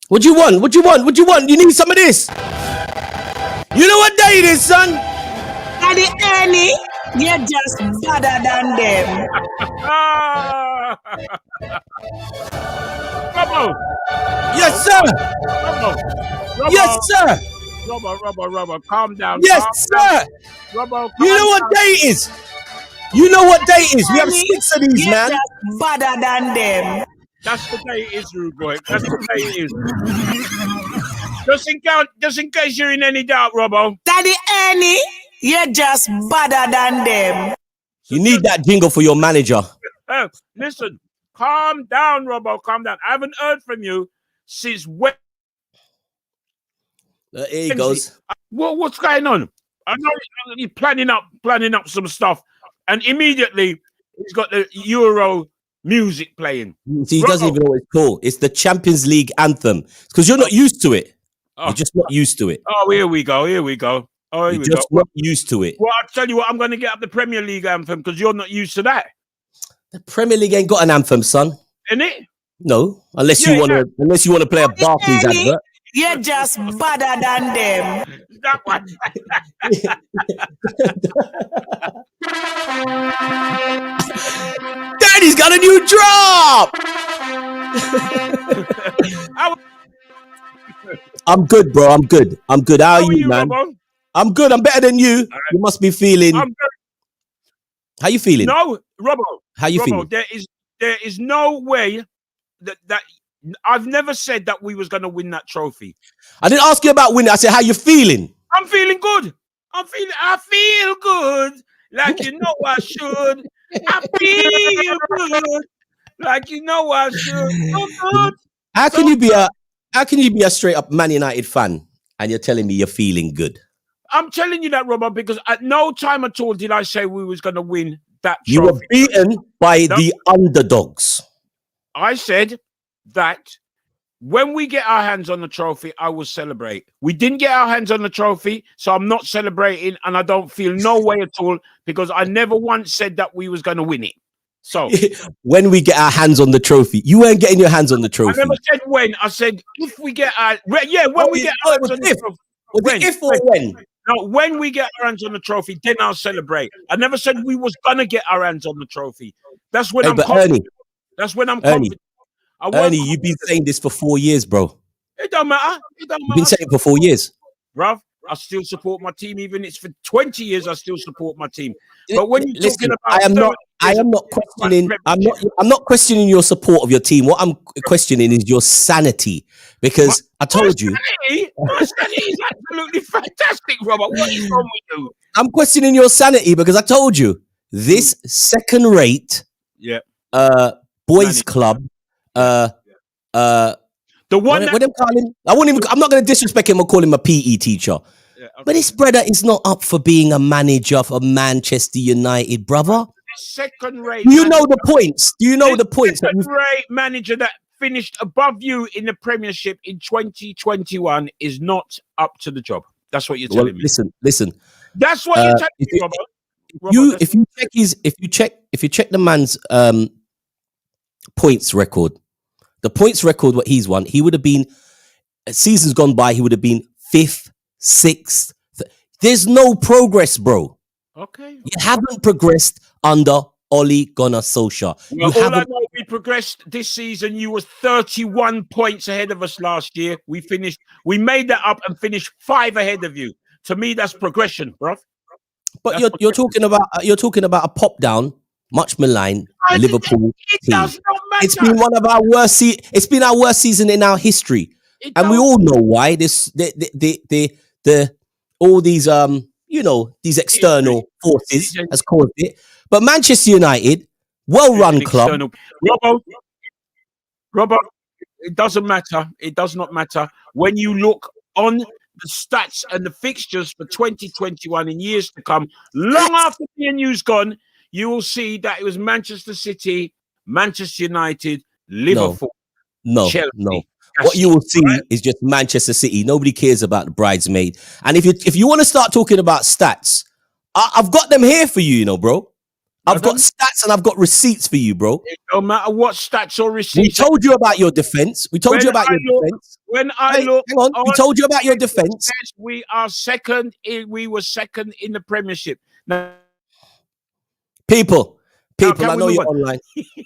What do you want? What do you want? What do you want? You need some of this. You know what day it is, son? At the Ernie, you're just better than them. Robbo. Yes, sir. Robbo. Yes, sir. Robbo. Calm down. Yes, calm sir. Down. Robbo, You know what day it is? You know what day it is? We have 6 of these, you're man. just better than them. That's the day it is, rude boy. That's the day it is. Just in case you're in any doubt, Robbo. Daddy Ernie, you're just better than them. You need that jingle for your manager. Listen, calm down, Robbo. Calm down. I haven't heard from you since when. Here he goes. What's going on? I know you're planning up some stuff, and immediately he's got the Euro music playing. See, he doesn't even know what it's called. It's the Champions League anthem. Because you're not used to it. You're just not used to it. Oh, here we go. Oh, here You're just not used to it. Well, I'll tell you what, I'm going to get up the Premier League anthem because you're not used to that. The Premier League ain't got an anthem, son. Isn't it? No, unless you want to play a Barclays advert. You're just better than them. That one. Daddy's got a new drop. I'm good, bro. I'm good. How are you, man? Robbo? I'm good. I'm better than you. You must be feeling. How you feeling? No, Robbo. How you feeling? There is no way that I've never said that we was going to win that trophy. I didn't ask you about winning. I said, how you feeling? I'm feeling good. I feel good, like you know I should. I feel good, like you know I should. So good. How can you be a straight up Man United fan and you're telling me you're feeling good? I'm telling you that, Robert, because at no time at all did I say we was going to win that trophy. You were beaten by the underdogs. I said that when we get our hands on the trophy, I will celebrate. We didn't get our hands on the trophy, so I'm not celebrating, and I don't feel no way at all because I never once said that we was going to win it. So when we get our hands on the trophy, you weren't getting your hands on the trophy. I never said when. I said if we get our when we get our hands on the trophy. If or when? No, when we get our hands on the trophy, then I'll celebrate. I never said we was gonna get our hands on the trophy. That's when I'm confident. Ernie, that's when I'm confident. Ernie, you've been saying this for 4 years, bro. It don't matter. You've been saying it for 4 years. Bruv, I still support my team. Even it's for 20 years, I still support my team. But when you're talking about I am not questioning. I'm not questioning your support of your team. What I'm questioning is your sanity, because I told you. My sanity is absolutely fantastic, Robert. What is wrong with you? I'm questioning your sanity because I told you this second-rate, boys' club. The one what I'm calling. I'm not going to disrespect him or call him a PE teacher. Yeah, okay. But this brother is not up for being a manager for Manchester United, brother. Second-rate. Do you know the points? Do you know the points? Second-rate manager that finished above you in the Premiership in 2021 is not up to the job. That's what you're telling me. Listen. That's what you're telling me, Robert. If you check the man's points record, the points record what he's won, he would have been seasons gone by. He would have been 5th, 6th. There's no progress, bro. Okay. You haven't progressed under Ole Gunnar Solskjaer. Well, all I know, we progressed this season. You was 31 points ahead of us last year. We made that up and finished 5 ahead of you. To me, that's progression, bro. But you're talking about a pop down, much maligned Liverpool team. It's been one of our worst. It's been our worst season in our history, and we all know why. All these these external forces has caused it. But Manchester United, well-run club. Robbo, it doesn't matter. It does not matter when you look on the stats and the fixtures for 2021 in years to come. Long after the news gone, you will see that it was Manchester City, Manchester United, Liverpool, Chelsea. No. What you will see is just Manchester City. Nobody cares about the bridesmaid. And if you want to start talking about stats, I've got them here for you, bro. I've got stats and I've got receipts for you, bro. It don't matter what stats or receipts. We told you about your defense. We told you about your defense. When I look, hang on. We told you about your defense. We are second. We were second in the Premiership. Now, people, I know you're online.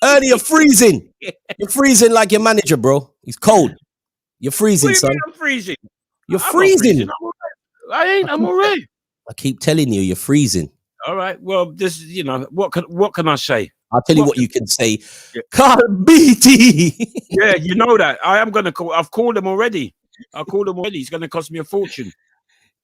Ernie, you're freezing. You're freezing like your manager, bro. He's cold. You're freezing, son. I'm freezing. You're freezing. I ain't. I'm all right. I keep telling you, you're freezing. All right. Well, this, what can I say? I'll tell you what you can say. Carl BT. Yeah, you know that. I am gonna call. I've called him already. I called him already. He's gonna cost me a fortune.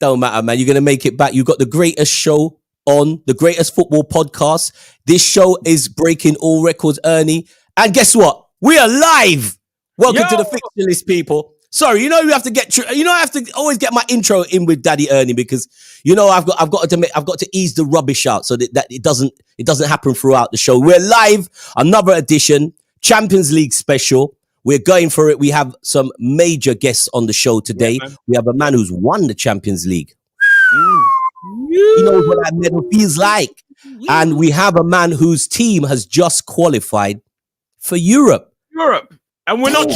Don't matter, man. You're gonna make it back. You got the greatest show on, the greatest football podcast. This show is breaking all records, Ernie. And guess what? We are live. Welcome to the Fixture List, people. Sorry, you have to get. I have to always get my intro in with Daddy Ernie because I've got to ease the rubbish out so that it doesn't happen throughout the show. We're live, another edition, Champions League special. We're going for it. We have some major guests on the show today. Yeah, we have a man who's won the Champions League. He knows what that medal feels like, and we have a man whose team has just qualified for Europe. And we're not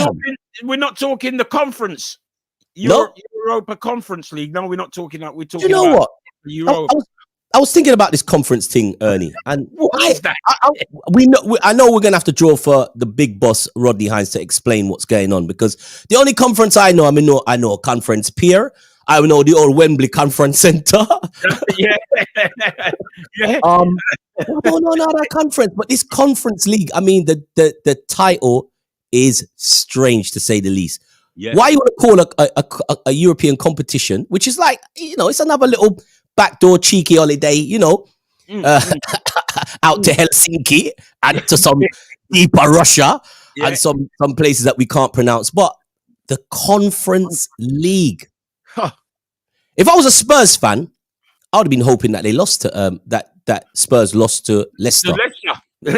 talking the conference. Europa Conference League. No, we're not talking that. We're talking about what? Europa. I was thinking about this conference thing, Ernie. And what is that? I know we're going to have to draw for the big boss, Rodney Hines, to explain what's going on, because the only conference I know a conference peer. I know the old Wembley Conference Center. Yeah. No, that conference. But this conference league, I mean, the title is strange to say the least. Yeah. Why you want to call a European competition, which is like, it's another little backdoor cheeky holiday, out to Helsinki and to some deeper Russia and some places that we can't pronounce. But the Conference League. Huh. If I was a Spurs fan, I would have been hoping that they lost to that Spurs lost to Leicester.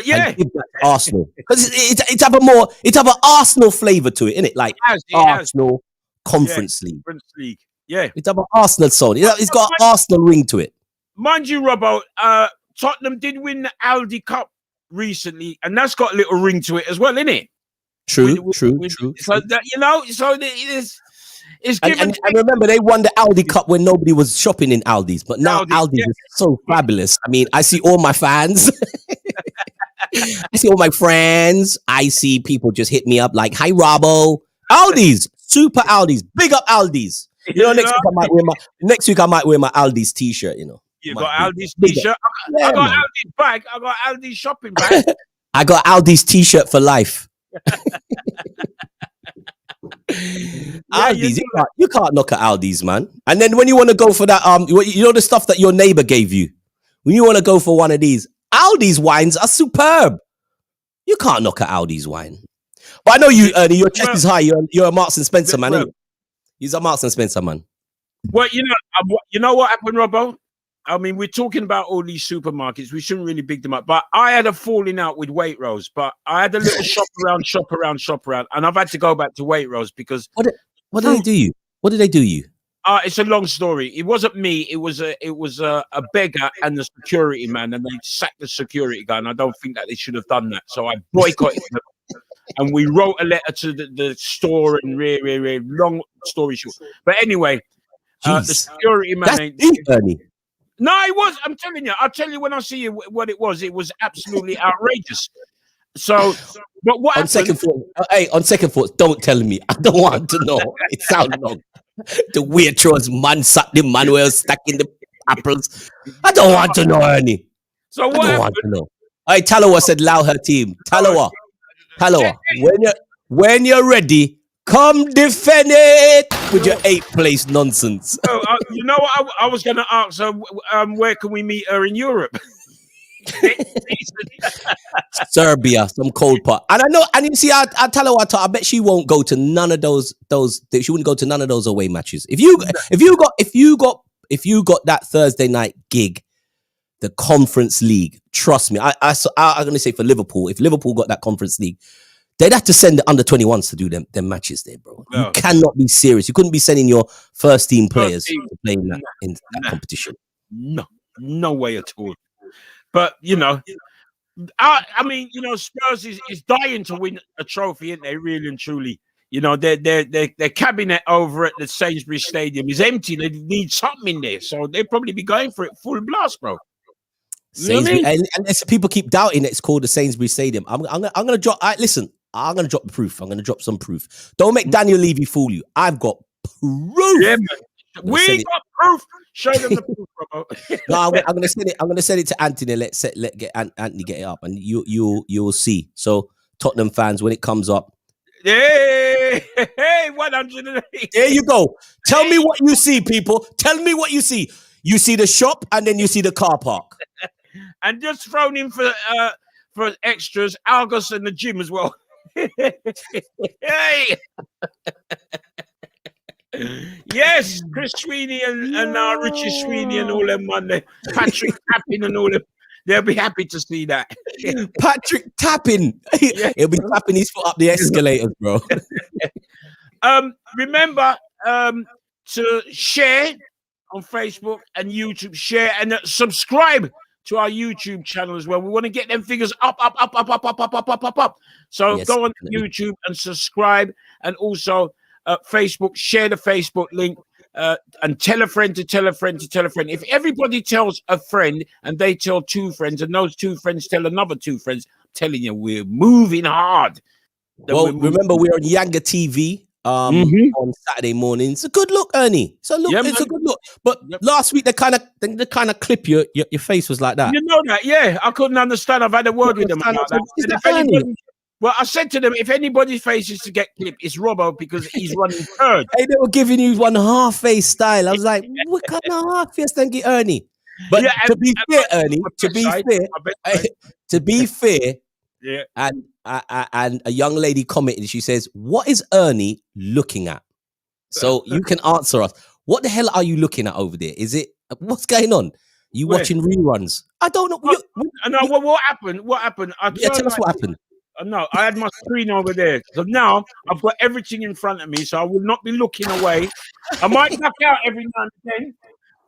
Yeah, Arsenal, because it's have an Arsenal flavor to it, innit? Like Arsenal Conference League. Yeah, it's have an Arsenal sound. It's got an Arsenal ring to it. Mind you, Robbo, Tottenham did win the Aldi Cup recently, and that's got a little ring to it as well, innit? True. So that it's given. And remember, they won the Aldi Cup when nobody was shopping in Aldi's, but now Aldi's is so fabulous. I mean, I see all my fans. I see all my friends. I see people just hit me up like, "Hi, Robbo." Aldi's, super Aldi's, big up Aldi's. Next week I might wear my Aldi's t-shirt. You got Aldi's t-shirt. I got Aldi's bag. I got Aldi's shopping bag. I got Aldi's t-shirt for life. Aldi's, you can't knock at Aldi's, man. And then when you want to go for that, the stuff that your neighbor gave you, when you want to go for one of these, Aldi's wines are superb. You can't knock at Aldi's wine. But I know you, Ernie, your chest is high. You're a Marks and Spencer man, isn't you? He's a Marks and Spencer man. Well, you know what happened, Robbo? I mean, we're talking about all these supermarkets. We shouldn't really big them up. But I had a falling out with Waitrose. But I had a little shop around, and I've had to go back to Waitrose because what did they do you? What did they do you? It's a long story. It wasn't me. It was a beggar and the security man, and they sacked the security guy. And I don't think that they should have done that. So I boycotted them. And we wrote a letter to the store, and really long story short. But anyway, the security man ain't Ernie. No, it was. I'm telling you. I'll tell you when I see you what it was. It was absolutely outrageous. So, but what on second thoughts, don't tell me. I don't want to know. It sounds long. The waitress man sat the manual stacking the apples. I don't want to know, Ernie. So what? I don't want to know. Hey, Talawa said, "Allow her team." Talawa, when you're ready, come defend it with your 8th place nonsense. You know what? I was going to ask her, where can we meet her in Europe? Serbia, some cold pot. And I know, and you see, I tell her what, I bet she won't go to none of those. She wouldn't go to none of those away matches. If you got that Thursday night gig, the Conference League, trust me, I'm going to say for Liverpool, if Liverpool got that Conference League, they'd have to send the under-21s to do them matches there, bro. No. You cannot be serious. You couldn't be sending your first team players to play in that competition. No way at all. But, I mean, Spurs is dying to win a trophy, aren't they? Really and truly. Their cabinet over at the Sainsbury's Stadium is empty. They need something in there, so they'll probably be going for it full blast, bro. Sainsbury, and people keep doubting it's called the Sainsbury Stadium. I'm gonna drop. Listen, I'm gonna drop the proof. I'm gonna drop some proof. Don't make Daniel Levy fool you. I've got proof. Yeah, man. We got proof. Show them the proof, bro. No, I'm gonna send it. I'm gonna send it to Anthony. Let get Anthony get it up, and you'll see. So Tottenham fans, when it comes up, hey, 108. There you go. Tell me what you see, people. Tell me what you see. You see the shop, and then you see the car park. And just thrown in for extras, Argos and the gym as well. Hey. Yes, Chris Sweeney and Richie Sweeney and all them Monday. Patrick Tapping and all them. They'll be happy to see that. Patrick Tapping. Yeah. He'll be tapping his foot up the escalators, bro. Remember to share on Facebook and YouTube. Share and subscribe to our YouTube channel as well. We want to get them figures up. So yes, go on definitely. YouTube and subscribe, and also Facebook. Share the Facebook link. And tell a friend to tell a friend to tell a friend. If everybody tells a friend and they tell two friends and those two friends tell another two friends, I'm telling you, we're moving hard. Well, remember, we're on Yanga TV on Saturday morning. It's a good look, Ernie. It's a good look. But last week, the kind of clip your face was like that. You know that, yeah. I couldn't understand. I've had a word with them about that. Well, I said to them, if anybody's face is to get clipped, it's Robbo because he's running third. Hey, they were giving you one half face style. I was like, what kind of half face thank you, Ernie? But Yeah, to be fair, Ernie, to be fair, yeah. and a young lady commented, she says, what is Ernie looking at? So you can answer us. What the hell are you looking at over there? Is it, what's going on? You watching reruns? I don't know. What happened? What happened? Tell us what happened. No, I had my screen over there. So now I've got everything in front of me, so I will not be looking away. I might duck out every now and then,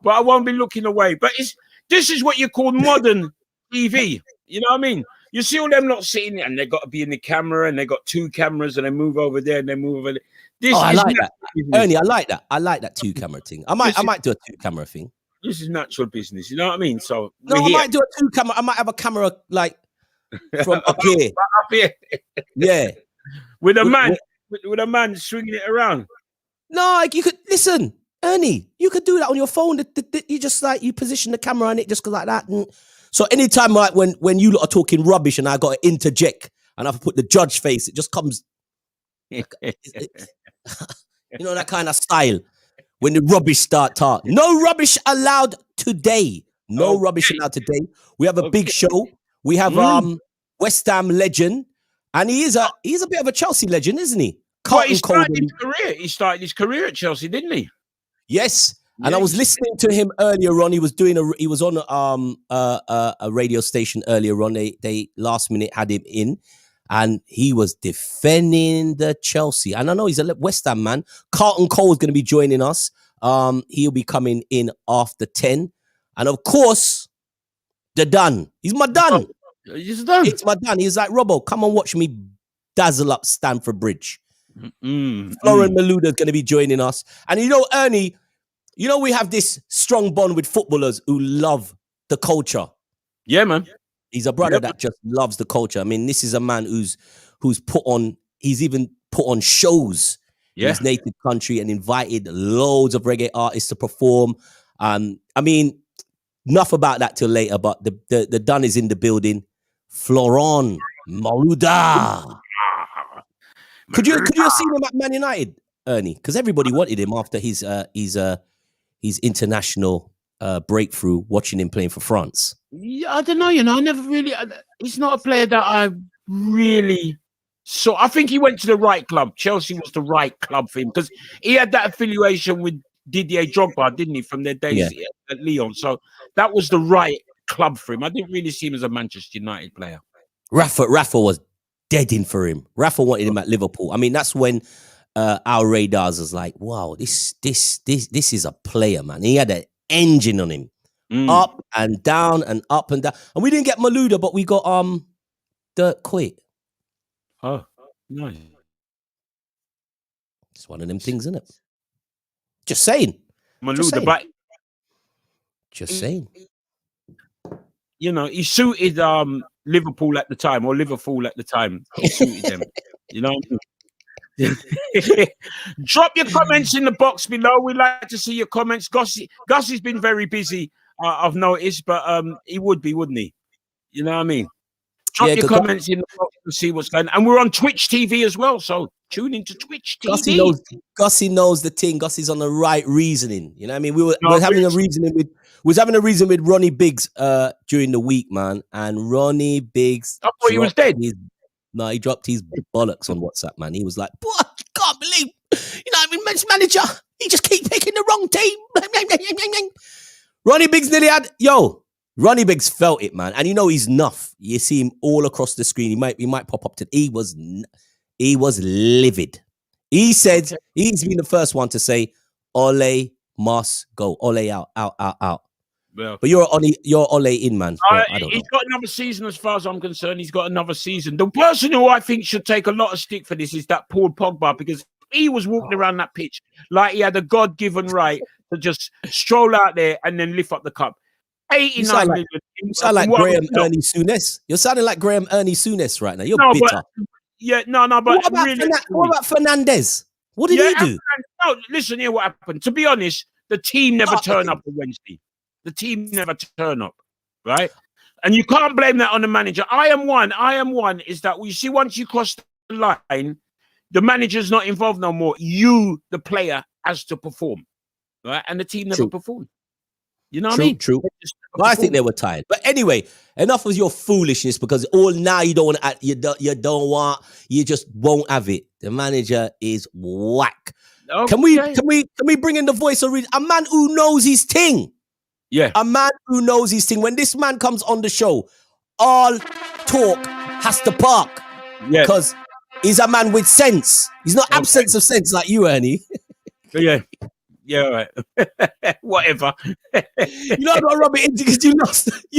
but I won't be looking away. But this is what you call modern TV. You know what I mean? You see all them lot sitting there, and they got to be in the camera, and they got two cameras, and they move over there, and they move over there. I like that. Ernie, I like that. I like that 2-camera thing. I might do a 2-camera thing. This is natural business. You know what I mean? So I might do a 2-camera. I might have a camera like from up here. Up here. Yeah. With a man swinging it around. No, like you could listen, Ernie, you could do that on your phone. You just like you position the camera on it just like that. And so anytime like when you lot are talking rubbish and I got to interject and I have to put the judge face, it just comes you know, that kind of style. When the rubbish start talking. No rubbish allowed today. No rubbish allowed today. We have a big show. We have West Ham legend, and he's a bit of a Chelsea legend, isn't he? He started his career at Chelsea, didn't he? Yes. And I was listening to him earlier on. He was on a radio station earlier on. They last minute had him in, and he was defending the Chelsea. And I know he's a West Ham man. Carlton Cole is going to be joining us. He'll be coming in after 10, and of course, the Dun. He's my Dun. He's done. It's my Dun. He's like, Robbo, come and watch me dazzle up Stamford Bridge. Florent Malouda is going to be joining us. And you know, Ernie, we have this strong bond with footballers who love the culture. Yeah, man. He's a brother that just loves the culture. I mean, this is a man he's even put on shows in his native country and invited loads of reggae artists to perform. I mean, enough about that till later, but the Dun is in the building. Florent Malouda. Could you have seen him at Man United, Ernie? Because everybody wanted him after his international breakthrough, watching him playing for France. Yeah, I don't know. I never really. He's not a player that I really saw. I think he went to the right club. Chelsea was the right club for him because he had that affiliation with Didier Drogba, didn't he, from their days at Lyon? So that was the right club for him. I didn't really see him as a Manchester United player. Rafa was dead in for him. Rafa wanted him at Liverpool. I mean, that's when our radars was like, wow, this is a player, man. He had an engine on him. Up and down and up and down. And we didn't get Malouda, but we got Dirk Coit. Oh, nice. It's one of them things, isn't it? Just saying. Malouda, but just saying. You know, he suited Liverpool at the time, or Liverpool at the time. He suited them. You know. Drop your comments in the box below. We'd like to see your comments. Gussie's been very busy, I've noticed, but he would be, wouldn't he? You know what I mean? Drop your comments in the box to see what's going on. And we're on Twitch TV as well, so tune into Twitch TV. Gussie knows the thing. Gussie's on the right reasoning. You know what I mean? We were having a reasoning with Ronnie Biggs during the week, man. And Ronnie Biggs, I thought he was dead. No, he dropped his bollocks on WhatsApp, man. He was like, "Boy, I can't believe, you know, I mean, men's manager, he just keep picking the wrong team." Ronnie Biggs nearly had, Ronnie Biggs felt it, man. And you know he's nuff. You see him all across the screen. He might pop up to. He was livid. He said he's been the first one to say, "Ole must go. Ole out." Yeah. But you're Ole in, man. I don't know. He's got another season, as far as I'm concerned. He's got another season. The person who I think should take a lot of stick for this is that Paul Pogba, because he was walking around that pitch like he had a God-given right to just stroll out there and then lift up the cup. 89 million. You sound like Graham Ernie Souness. You're sounding like Graham Ernie Souness right now. You're bitter. But what about Fernandez? What did he do? No, listen here. What happened? To be honest, the team never turned up on Wednesday. The team never turn up, right? And you can't blame that on the manager. I am one. Is that you see? Once you cross the line, the manager's not involved no more. You, the player, has to perform, right? And the team never performed. You know what I mean? True. Well, I think they were tired. But anyway, enough of your foolishness, because now you don't want, you just won't have it. The manager is whack. Okay. Can we bring in the voice of a man who knows his thing? Yeah. A man who knows his thing. When this man comes on the show, all talk has to park. Yeah. Because he's a man with sense. He's not absence of sense like you, Ernie. Yeah. Yeah, right. Whatever. You know what, rub it in, because you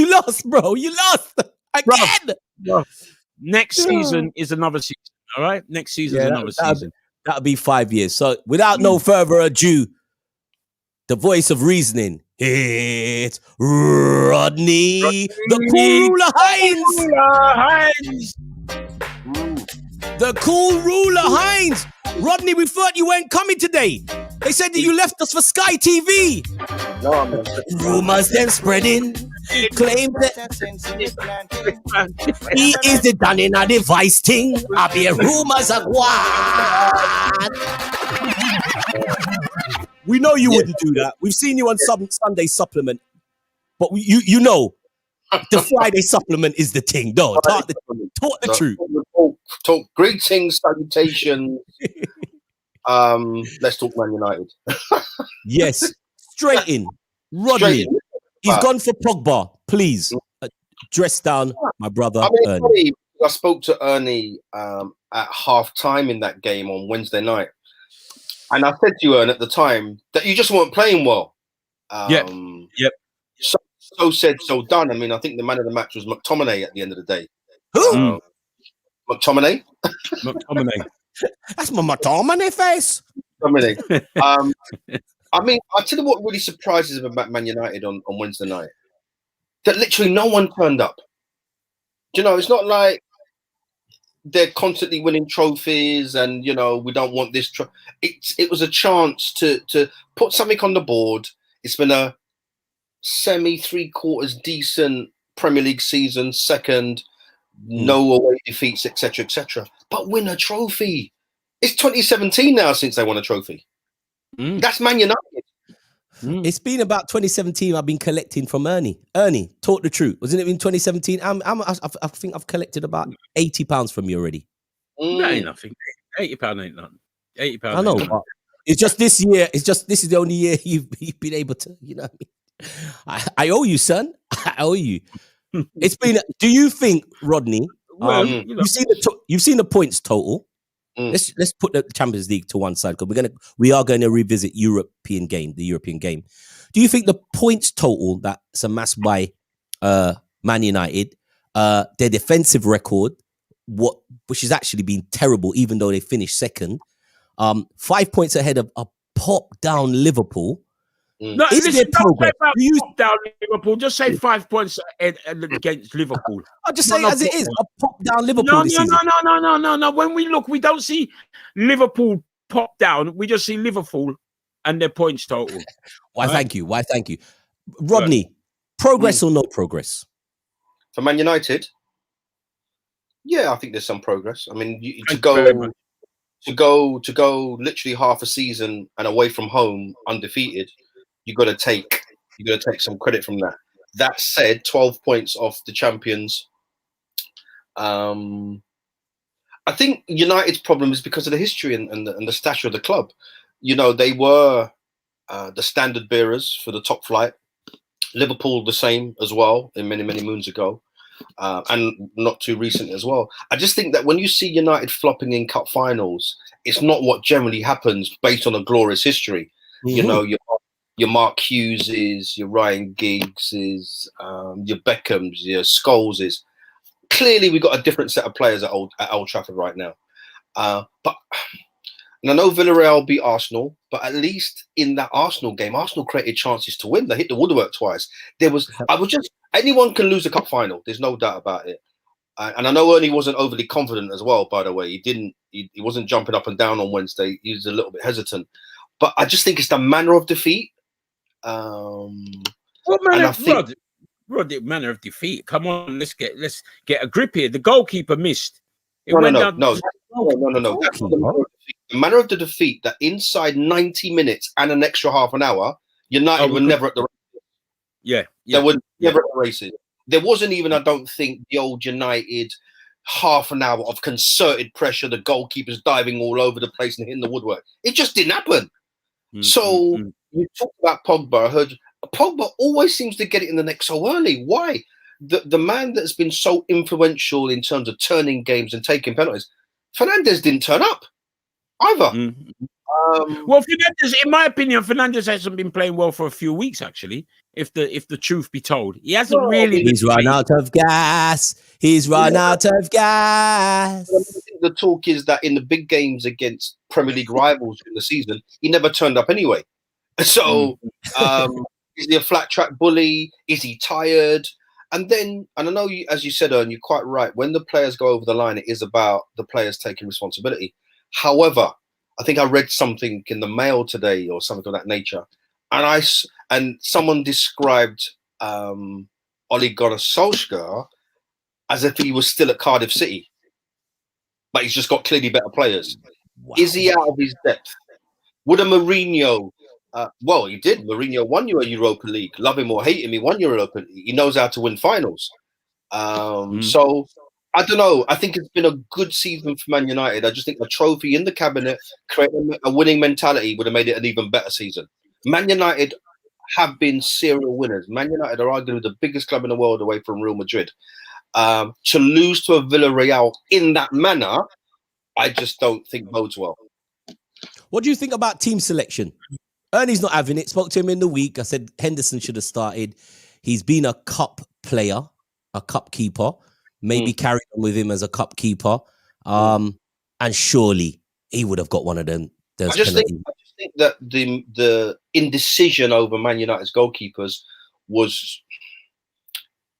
lost, bro. You lost again. Bro. Next season is another season. All right. Next season is another season. That'll be 5 years. So, without no further ado, the voice of reasoning. It's Rodney, the Cool Ruler Hines. The Cool Ruler Hines. Rodney, we thought you weren't coming today. They said that you left us for Sky TV. No, I'm not. Rumors then spreading. Claim that he is the done in a device thing. I be a rumors of what? We know you wouldn't do that. We've seen you on Sunday supplement, but you know the Friday supplement is the thing. No, talk the truth. Talk greetings, salutations. Let's talk Man United. Yes, straight in. Rodney, he's gone for Pogba. Please, dress down, my brother. Ernie. I spoke to Ernie at half time in that game on Wednesday night. And I said to you, Ern, at the time, that you just weren't playing well. Yep. So said, so done. I mean, I think the man of the match was McTominay at the end of the day. Who? McTominay? McTominay. That's my McTominay face. McTominay. I mean, I'll tell you what really surprises me about Man United on Wednesday night. That literally no one turned up. Do you know, it's not like they're constantly winning trophies and, you know, we don't want this. It was a chance to put something on the board. It's been a semi-3/4 decent Premier League season, second, no away defeats, etc., etc. But win a trophy. It's 2017 now since they won a trophy. That's Man United. It's been about 2017 I've been collecting from Ernie. Ernie, talk the truth. Wasn't it in 2017? I think I've collected about £80 from you already. That ain't nothing. £80 ain't nothing. £80. I know. But it's just this year. This is the only year you've been able to, you know what I mean? I owe you, son. I owe you. It's been, do you think, Rodney, well, you've seen the points total. Let's put the Champions League to one side because we are going to revisit the European game. Do you think the points total that's amassed by Man United, their defensive record, which has actually been terrible, even though they finished second, 5 points ahead of a pop down Liverpool? No, Is listen, there don't progress? say about pop down Liverpool. Just say 5 points against Liverpool. I'll just say it as it is. A pop down Liverpool this season. No. When we look, we don't see Liverpool pop down. We just see Liverpool and their points total. Why, thank you. Rodney, progress or no progress? For Man United? Yeah, I think there's some progress. I mean, to go literally half a season and away from home undefeated, you got to take some credit from that. That said, 12 points off the champions. I think United's problem is because of the history and the stature of the club. You know, they were the standard bearers for the top flight. Liverpool the same as well in many moons ago, and not too recent as well. I just think that when you see United flopping in cup finals, it's not what generally happens based on a glorious history. Mm-hmm. You know, your Mark Hugheses, your Ryan Giggs, your Beckhams, your Scholes. Clearly, we've got a different set of players at Old Trafford right now. But and I know Villarreal beat Arsenal, but at least in that Arsenal game, Arsenal created chances to win. They hit the woodwork twice. Anyone can lose a cup final. There's no doubt about it. And I know Ernie wasn't overly confident as well, by the way. He wasn't jumping up and down on Wednesday. He was a little bit hesitant. But I just think it's the manner of defeat. What manner of defeat? Come on, let's get a grip here. The goalkeeper missed. No. The manner of the defeat, that inside 90 minutes and an extra half an hour, United were never at the races. Yeah. They were never at the races. There wasn't even, I don't think, the old United half an hour of concerted pressure, the goalkeepers diving all over the place and hitting the woodwork. It just didn't happen. So you talk about Pogba. I heard Pogba always seems to get it in the neck so early. Why? The man that's been so influential in terms of turning games and taking penalties, Fernandes didn't turn up either. Well, Fernandes, in my opinion, Fernandes hasn't been playing well for a few weeks, actually. If the truth be told, he hasn't really. He's run out of gas. The talk is that in the big games against Premier League rivals in the season, he never turned up anyway. So, is he a flat track bully? Is he tired? And I know you, as you said, Ern, you're quite right. When the players go over the line, it is about the players taking responsibility. However, I think I read something in the Mail today or something of that nature, and someone described Ole Gunnar Solskjaer as if he was still at Cardiff City, but he's just got clearly better players. Wow. Is he out of his depth? Would a Mourinho? Well, he did. Mourinho won you a Europa League. Love him or hate him, he won Europa League. He knows how to win finals. So I don't know. I think it's been a good season for Man United. I just think a trophy in the cabinet, creating a winning mentality would have made it an even better season. Man United have been serial winners. Man United are arguably the biggest club in the world away from Real Madrid. To lose to a Villarreal in that manner, I just don't think bodes well. What do you think about team selection? Ernie's not having it. Spoke to him in the week. I said Henderson should have started. He's been a cup player, a cup keeper. Maybe carry on with him as a cup keeper. And surely he would have got one of them. I just think that the indecision over Man United's goalkeepers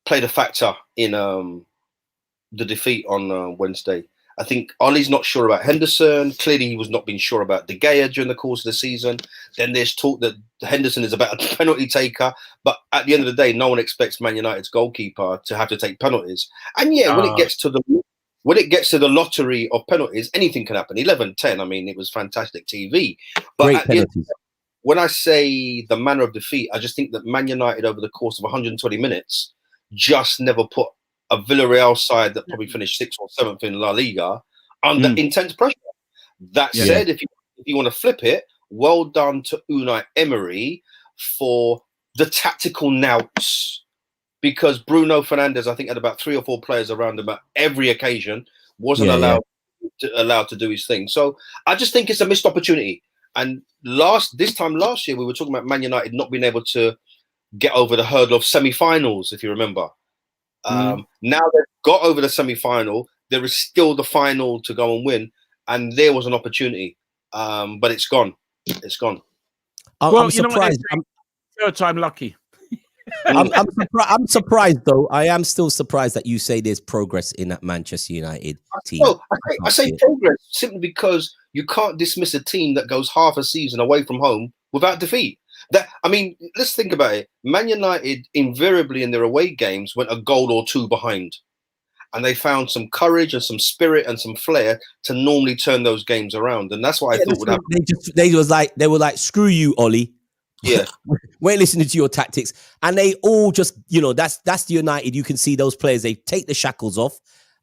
played a factor in the defeat on Wednesday. I think Ollie's not sure about Henderson. Clearly, he was not being sure about De Gea during the course of the season. Then there's talk that Henderson is a better penalty taker. But at the end of the day, no one expects Man United's goalkeeper to have to take penalties. And when it gets to the lottery of penalties, anything can happen. 11-10. I mean, it was fantastic TV. But when I say the manner of defeat, I just think that Man United over the course of 120 minutes just never put a Villarreal side that probably finished 6th or 7th in La Liga under intense pressure. That said, if you want to flip it, well done to Unai Emery for the tactical nouts, because Bruno Fernandes, I think, had about 3 or 4 players around him at every occasion, wasn't allowed allowed to do his thing. So I just think it's a missed opportunity. And this time last year, we were talking about Man United not being able to get over the hurdle of semi-finals, if you remember. Now they've got over the semi-final. There is still the final to go and win, and there was an opportunity, but it's gone. It's gone. I'm surprised. Third time lucky. I'm surprised, though. I am still surprised that you say there's progress in that Manchester United team. No, I say progress simply because you can't dismiss a team that goes half a season away from home without defeat. Let's think about it. Man United invariably in their away games went a goal or two behind, and they found some courage and some spirit and some flair to normally turn those games around. And that's what I thought would happen. They were like, screw you, Ollie. Yeah, we're listening to your tactics, and they all just, that's the United. You can see those players, they take the shackles off,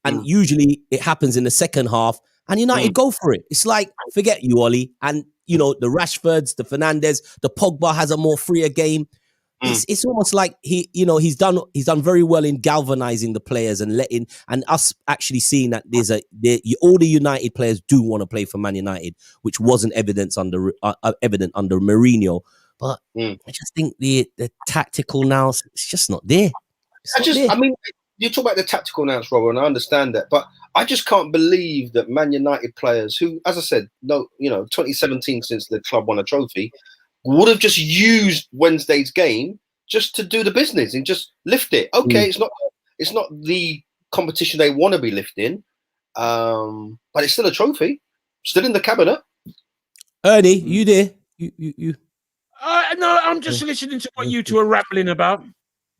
and usually it happens in the second half, and United go for it. It's like, forget you, Ollie, and the Rashfords, the Fernandes, the Pogba has a more freer game. It's almost like he's done very well in galvanizing the players and us actually seeing that all the United players do want to play for Man United, which wasn't evident under Mourinho. But I just think the tactical now, it's just not there. You talk about the tactical now, Robert, and I understand that, but I just can't believe that Man United players who, as I said, 2017 since the club won a trophy, would have just used Wednesday's game just to do the business and just lift it. Okay, it's not the competition they want to be lifting, but it's still a trophy, still in the cabinet. Ernie, you there? You. No, I'm just listening to what you two are rambling about,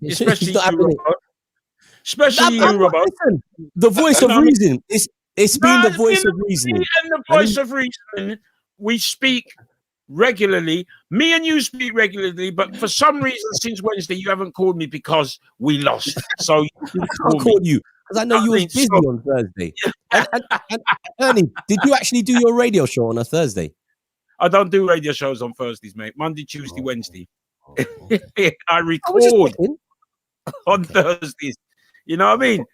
especially you, Robert. Especially you, Robert. Listen, the voice of reason. It's been the voice of reason. And the voice of reason. We speak regularly. Me and you speak regularly, but for some reason, since Wednesday, you haven't called me because we lost. So I'll call you because I know you was busy on Thursday. And Ernie, did you actually do your radio show on a Thursday? I don't do radio shows on Thursdays, mate. Monday, Tuesday, Wednesday. I record on Thursdays. You know what I mean?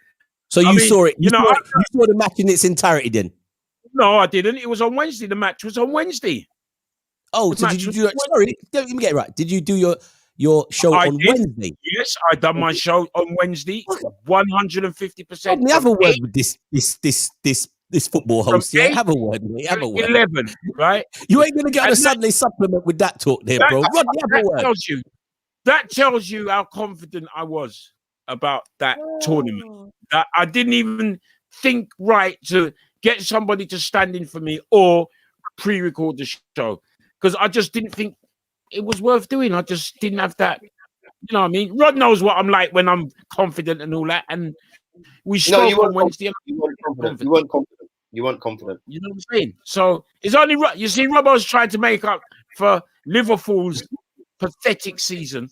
So you saw it. You saw the match in its entirety then? No, I didn't. It was on Wednesday. The match was on Wednesday. Oh, so did you do it? Sorry, let me get it right. Did you do your show on Wednesday? Yes, I done my show on Wednesday. 150%. Have a word with this football host. Yeah, have a word, mate. Have a word. 11, right? You ain't gonna get on a Sunday supplement with that talk there, bro. Rodney, have a word. That tells you how confident I was about that tournament. That I didn't even think right to get somebody to stand in for me or pre-record the show because I just didn't think it was worth doing. I just didn't have that. You know what I mean? Rod knows what I'm like when I'm confident and all that. And we spoke on Wednesday. You weren't confident. You weren't confident. You know what I'm saying? So it's only you see, Robbo's trying to make up for Liverpool's pathetic season,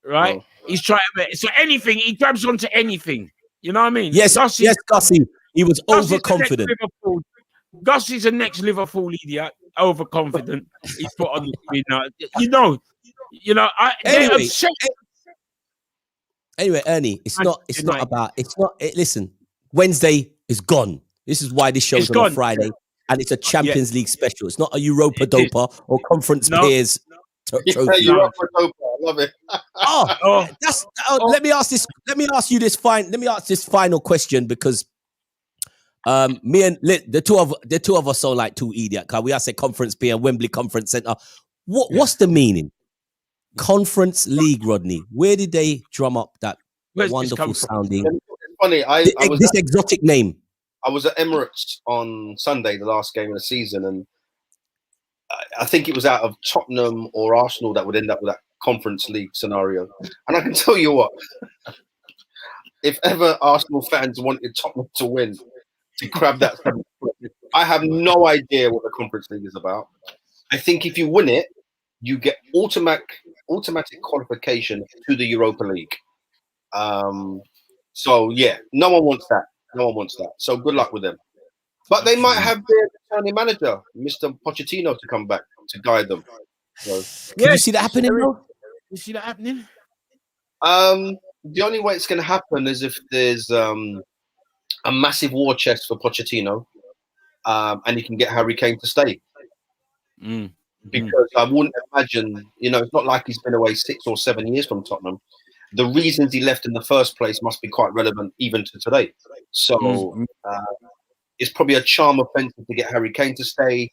right? Oh. He's trying to so anything he grabs onto anything. You know what I mean? Yes, Gussie. He was overconfident. Gussie's the next Liverpool idiot. Overconfident. He's put on the screen now. Anyway, Ernie, listen, Wednesday is gone. This is why this show's on a Friday, and it's a Champions League special. It's not a Europa Dopa or Conference Peers trophy. Europa Dopa, I love it. Let me ask you this final question because me and the two of us sound like two idiots. Cause we are say Conference P and Wembley Conference Centre. What's the meaning? Conference League, Rodney. Where did they drum up that wonderful sounding? It's funny. This exotic name. I was at Emirates on Sunday, the last game of the season, and I think it was out of Tottenham or Arsenal that would end up with that Conference League scenario. And I can tell you what, if ever Arsenal fans wanted Tottenham to win, to grab that, I have no idea what the Conference League is about. I think if you win it, you get automatic qualification to the Europa League. So yeah, no one wants that. So good luck with them. But they might have their returning manager, Mr. Pochettino, to come back to guide them. So, Can you see that happening? You see that happening? The only way it's going to happen is if there's a massive war chest for Pochettino, and he can get Harry Kane to stay. Because I wouldn't imagine, it's not like he's been away 6 or 7 years from Tottenham. The reasons he left in the first place must be quite relevant even to today. So it's probably a charm offensive to get Harry Kane to stay,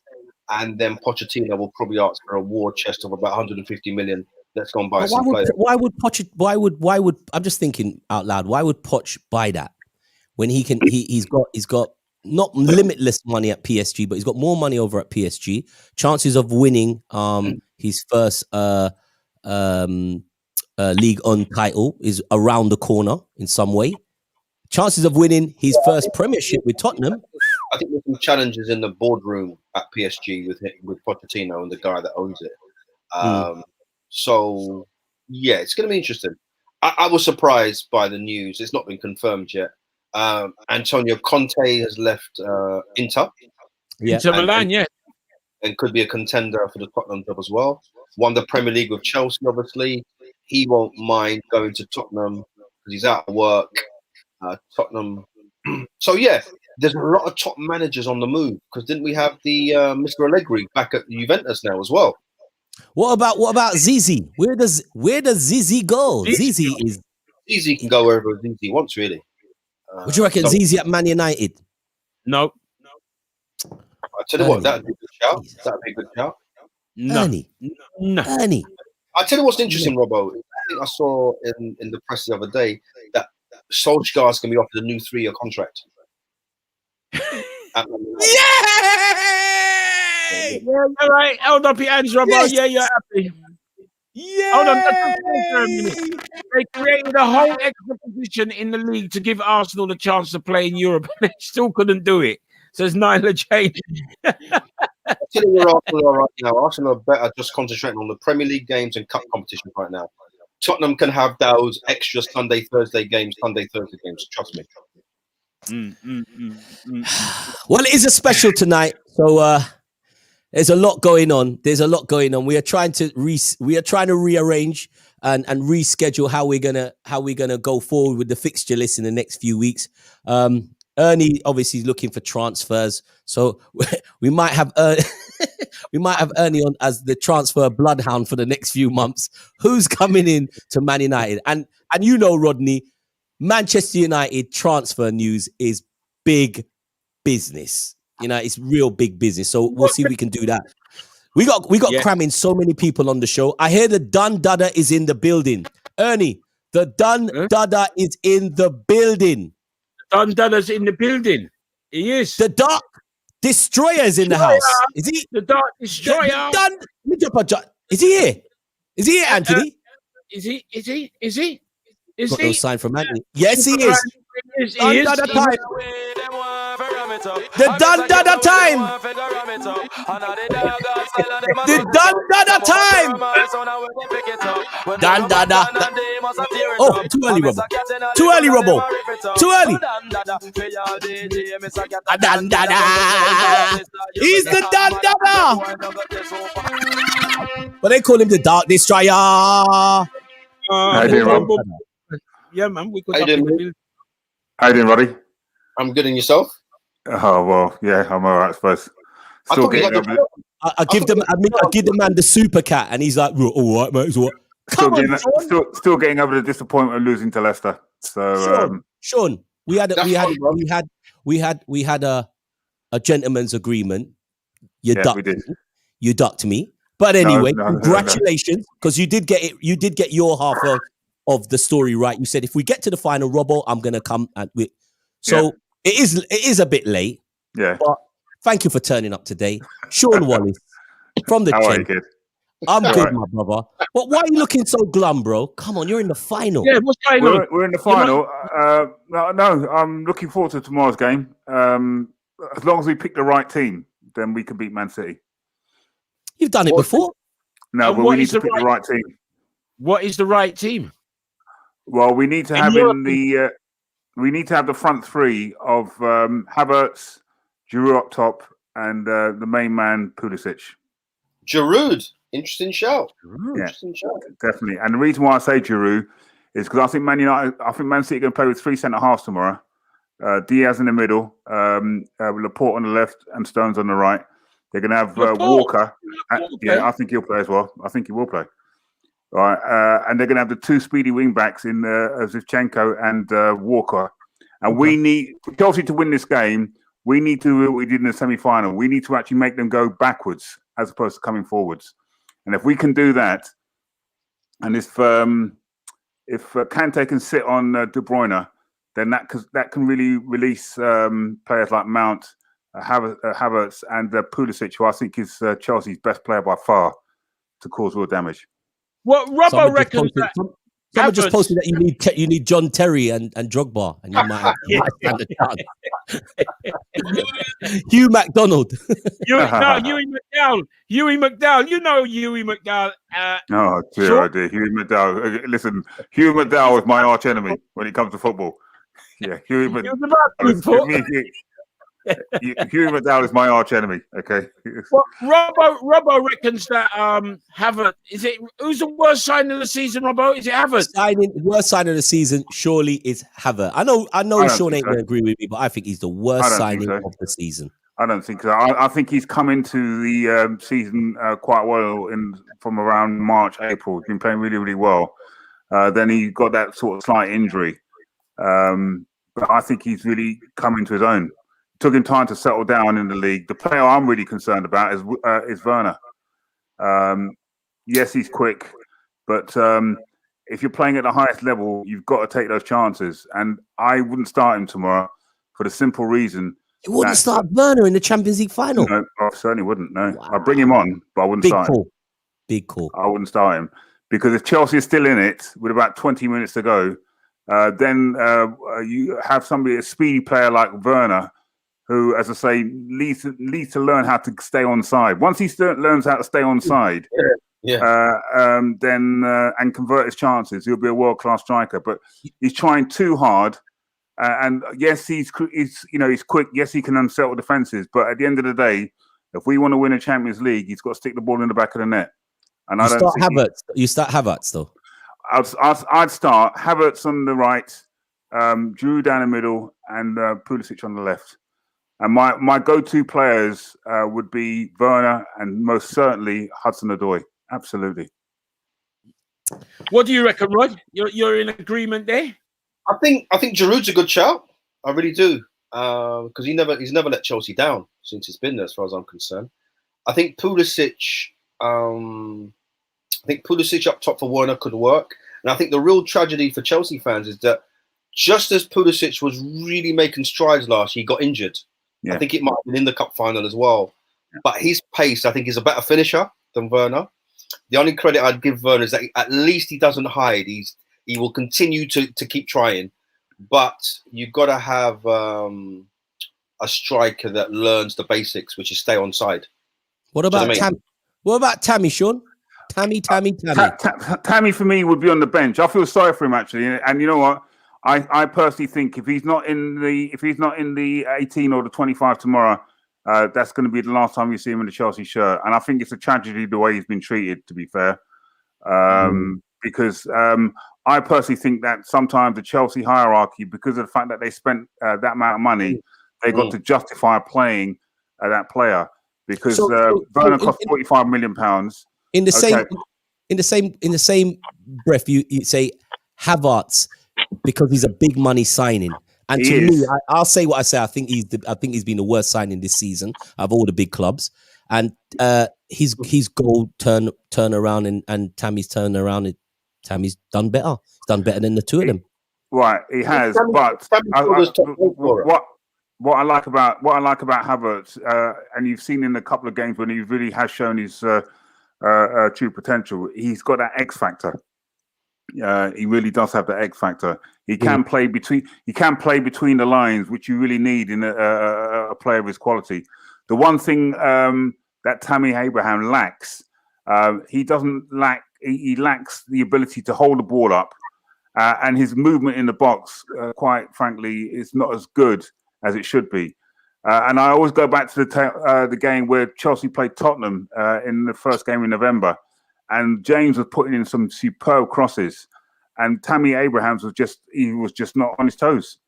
and then Pochettino will probably ask for a war chest of about 150 million. Let's go and buy some players. Why would I'm just thinking out loud? Why would Poch buy that when he's got not limitless money at PSG, but he's got more money over at PSG. Chances of winning his first League On title is around the corner in some way. Chances of winning his first Premiership with Tottenham. I think there's some challenges in the boardroom at PSG with Pochettino and the guy that owns it. So, yeah, it's going to be interesting. I was surprised by the news. It's not been confirmed yet. Antonio Conte has left Inter. Inter Milan, and could be a contender for the Tottenham job as well. Won the Premier League with Chelsea, obviously. He won't mind going to Tottenham because he's out of work. Tottenham. So, yeah, there's a lot of top managers on the move because didn't we have the Mr. Allegri back at Juventus now as well? What about Zizi? Where does Zizi go? Zizi can go wherever Zizi wants, really. What do you reckon, Zizi at Man United? No. I tell you what, that'd be a good shout. That'd be a good shout. No. Ernie. I tell you what's interesting, Robbo. I think I saw in the press the other day that Solskjaer's going to be offered a new 3-year contract. Yay! Yeah, all right. Hold up your hands, Robbo. Yes. Yeah, you're happy. Yeah. Hold on. They created a whole extra position in the league to give Arsenal the chance to play in Europe. They still couldn't do it. Says Nyla Jane. I tell you where Arsenal are right now. Arsenal are better just concentrating on the Premier League games and cup competition right now. Tottenham can have those extra Sunday, Thursday games. Trust me. Well, it is a special tonight, so there's a lot going on. We are trying to rearrange and reschedule how we're gonna go forward with the fixture list in the next few weeks. Ernie obviously is looking for transfers, so we might have Ernie on as the transfer bloodhound for the next few months. Who's coming in to Man United? And Rodney, Manchester United transfer news is big business. It's real big business. So we'll see if we can do that. We got cramming so many people on the show. I hear the Dun Dada is in the building. Ernie, the Dun Dada is in the building. Dun Dada's in the building. He is. The Dark Destroyer is in the house. Is he? The Dark Destroyer. Is he here? Is he here, Anthony? Is he? Got no sign from Anthony. Yes, he is. Dun Dada time. The Dun Dada time. The Dun Dada time. Dun Dada. Oh, too early, Robbo. Too early. Dun Dada. He's the Dun Dada. But they call him the Dark Destroyer. How you doing, Rob? Yeah, man. How you doing, Roddy? I'm good, and yourself? Oh well, yeah, I'm all right, I suppose. Still getting over it. I give the man the super cat, and he's like, all right, mate. All right. Still getting over the disappointment of losing to Leicester. So, Sean, we had a gentleman's agreement. You ducked me, but anyway, congratulations, because you did get it. You did get your half of the story right. You said if we get to the final, Robbo, I'm gonna come with. So it is a bit late. Yeah. But thank you for turning up today, Sean Wallace from the How are you, Chen. kid? I'm good, my brother. But why are you looking so glum, bro? Come on, you're in the final. Yeah, what's going on? We're in the final. No, I'm looking forward to tomorrow's game. As long as we pick the right team, then we can beat Man City. You've done it before. No, but we need to pick the right team. What is the right team? Well, we need to have we need to have the front three of Havertz, Giroud up top, and the main man Pulisic. Giroud, interesting shout. Definitely. And the reason why I say Giroud is because I think Man City are going to play with 3 centre halves tomorrow, Diaz in the middle, Laporte on the left, and Stones on the right. They're going to have Walker. Yeah, I think he'll play as well. I think he will play. All right, and they're going to have the two speedy wing backs in Zivchenko and Walker. And we need for Chelsea to win this game. We need to do what we did in the semi-final. We need to actually make them go backwards as opposed to coming forwards. And if we can do that, and if Kante can sit on De Bruyne, then that can really release players like Mount, Havertz, and Pulisic, who I think is Chelsea's best player by far, to cause real damage. What Robbo reckons? Someone just posted that you need John Terry and Drogba, and you might stand a chance. Hugh McDonald. Hughie McDowell. You know Hughie McDowell. Oh dear, Hughie McDowell. Listen, Hughie McDowell is my arch enemy when it comes to football. Yeah, Hughie McDowell. Hughie McDowell is my arch enemy. Okay. Well, Robbo reckons that Havertz who's the worst signing of the season? Robbo, is it Havertz? Worst signing of the season surely is Havertz. I know Sean ain't going to agree with me, but I think he's the worst signing of the season. I don't think so. I think he's come into the season quite well from around March, April. He's been playing really, really well. Then he got that sort of slight injury, but I think he's really come into his own. Took him time to settle down in the league. The player I'm really concerned about is Werner. Yes, he's quick, but if you're playing at the highest level, you've got to take those chances. And I wouldn't start him tomorrow for the simple reason. You wouldn't start Werner in the Champions League final? No, I certainly wouldn't. No, wow. I'd bring him on, but I wouldn't start him. Big call. I wouldn't start him because if Chelsea is still in it with about 20 minutes to go, then you have a speedy player like Werner, who, as I say, needs to learn how to stay on side. Once he learns how to stay on side, then and convert his chances, he'll be a world-class striker. But he's trying too hard, and yes, he's quick. Yes, he can unsettle defenses. But at the end of the day, if we want to win a Champions League, he's got to stick the ball in the back of the net. And You start Havertz though. I'd start Havertz on the right, Giroud down the middle, and Pulisic on the left. And my go-to players would be Werner and most certainly Hudson-Odoi. Absolutely. What do you reckon, Rod? You're in agreement there? I think Giroud's a good shout. I really do, because he's never let Chelsea down since he's been there, as far as I'm concerned. I think Pulisic up top for Werner could work, and I think the real tragedy for Chelsea fans is that just as Pulisic was really making strides last year, he got injured. Yeah. I think it might have been in the cup final as well. Yeah. But his pace, I think, is a better finisher than Werner. The only credit I'd give Werner is that at least he doesn't hide. He will continue to keep trying. But you've got to have a striker that learns the basics, which is stay on side. What about Tammy? What about Tammy, Sean? Tammy. Tammy for me would be on the bench. I feel sorry for him actually, and you know what? I personally think if he's not in the 18 or the 25 tomorrow, that's going to be the last time you see him in the Chelsea shirt. And I think it's a tragedy the way he's been treated, to be fair, because I personally think that sometimes the Chelsea hierarchy, because of the fact that they spent that amount of money, they got to justify playing that player because Werner cost £45 million. In the same breath, you say Havertz, because he's a big money signing, and to me, I'll say what I say. I think he's been the worst signing this season of all the big clubs, and his goal turn around and Tammy's turn around. Tammy's done better. He's done better than the two of them. Right, he has. But what I like about Havertz, and you've seen in a couple of games when he really has shown his true potential. He's got that X factor. He really does have the X factor. He can play between the lines, which you really need in a player of his quality. The one thing that Tammy Abraham lacks, he lacks the ability to hold the ball up, and his movement in the box, quite frankly, is not as good as it should be. And I always go back to the game where Chelsea played Tottenham in the first game in November. And James was putting in some superb crosses, and Tammy Abrahams was just not on his toes.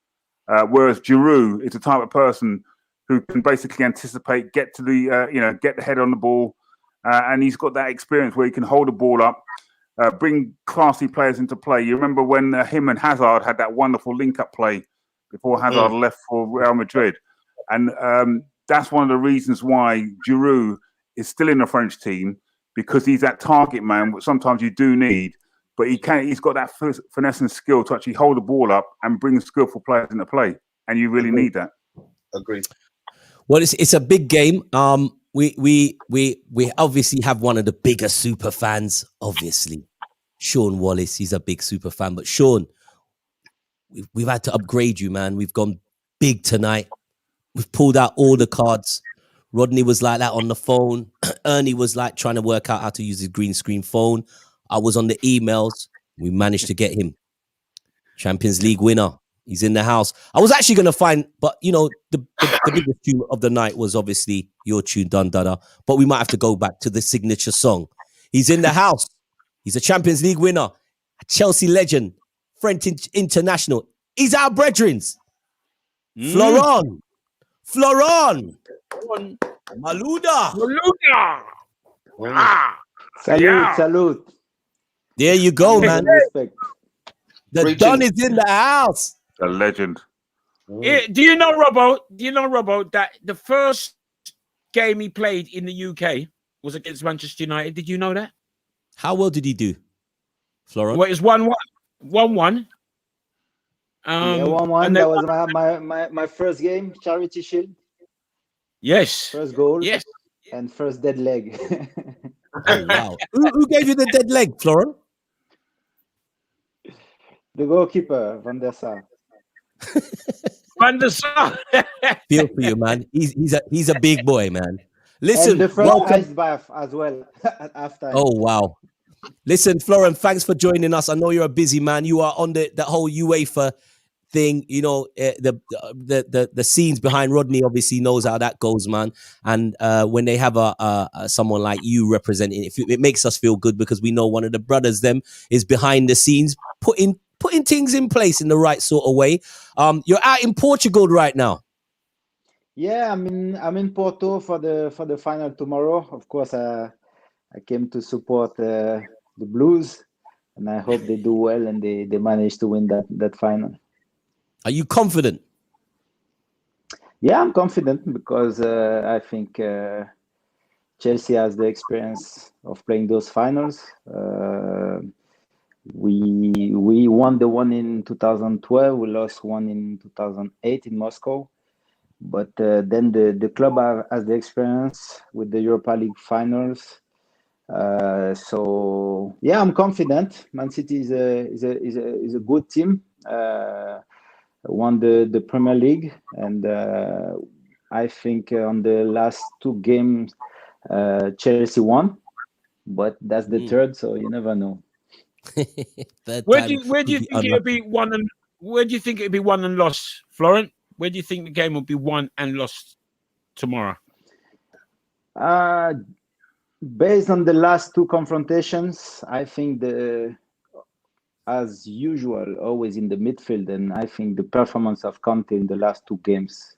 Whereas Giroud is the type of person who can basically anticipate, get to the, get the head on the ball, and he's got that experience where he can hold the ball up, bring classy players into play. You remember when him and Hazard had that wonderful link-up play before Hazard left for Real Madrid, and that's one of the reasons why Giroud is still in the French team, because he's that target man, which sometimes you do need. But he's got that finesse and skill to actually hold the ball up and bring skillful players into play, and you really need that. Agreed. Well, it's a big game. We obviously have one of the bigger super fans, obviously. Sean Wallace, he's a big super fan. But Sean, we've had to upgrade you, man. We've gone big tonight. We've pulled out all the cards. Rodney was like that on the phone. Ernie was like trying to work out how to use his green screen phone. I was on the emails. We managed to get him. Champions League winner. He's in the house. I was actually going to find, but the biggest tune of the night was obviously your tune, Dun Dada. But we might have to go back to the signature song. He's in the house. He's a Champions League winner, a Chelsea legend, French International. He's our brethren. Florent Malouda. Salute. There you go, man. Respect. The Don is in the house. A legend. Yeah, do you know, Robbo, that the first game he played in the UK was against Manchester United? Did you know that? How well did he do, Florent? Well, it was 1-1. 1-1. 1-1. That was my first game, Charity Shield. Yes. First goal. Yes. And first dead leg. Oh, wow. Who gave you the dead leg, Florent? The goalkeeper, Van der Sar. Van der Sar. Feel for you, man. He's a big boy, man. Listen, and the first ice bath as well at halftime. Oh, wow. Listen, Florent, thanks for joining us. I know you're a busy man. You are on the whole UEFA thing. The scenes behind Rodney obviously knows how that goes, man. And when they have someone like you representing, it makes us feel good, because we know one of the brothers them is behind the scenes putting things in place in the right sort of way. You're out in Portugal right now. Yeah, I'm in Porto for the final tomorrow. Of course, I came to support the Blues, and I hope they do well and they manage to win that final. Are you confident? Yeah, I'm confident, because I think Chelsea has the experience of playing those finals. We won the one in 2012. We lost one in 2008 in Moscow. But then the club has the experience with the Europa League finals. So yeah, I'm confident. Man City is a good team. Won the Premier League, and I think on the last two games Chelsea won, but that's the third, so you never know. Where do you think it'll be won and where do you think it'll be won and lost, Florent? Where do you think the game will be won and lost tomorrow? Based on the last two confrontations, I think as usual, always in the midfield, and I think the performance of Conte in the last two games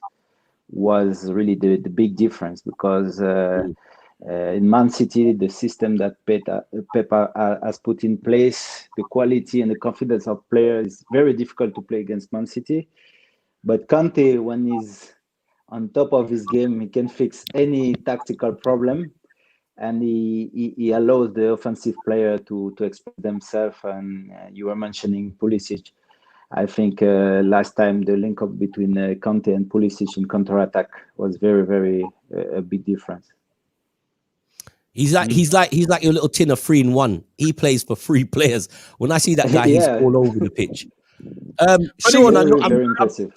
was really the big difference, because in Man City, the system that Pep has put in place, the quality and the confidence of players, is very difficult to play against Man City. But Conte, when he's on top of his game, he can fix any tactical problem, and he allows the offensive player to express themselves. And you were mentioning Pulisic. I think last time the link up between Conte and Pulisic in counter-attack was very, very a big difference. He's like your little tin of 3-in-1. He plays for 3 players. When I see that guy, he's all over the pitch. Sean, very impressive.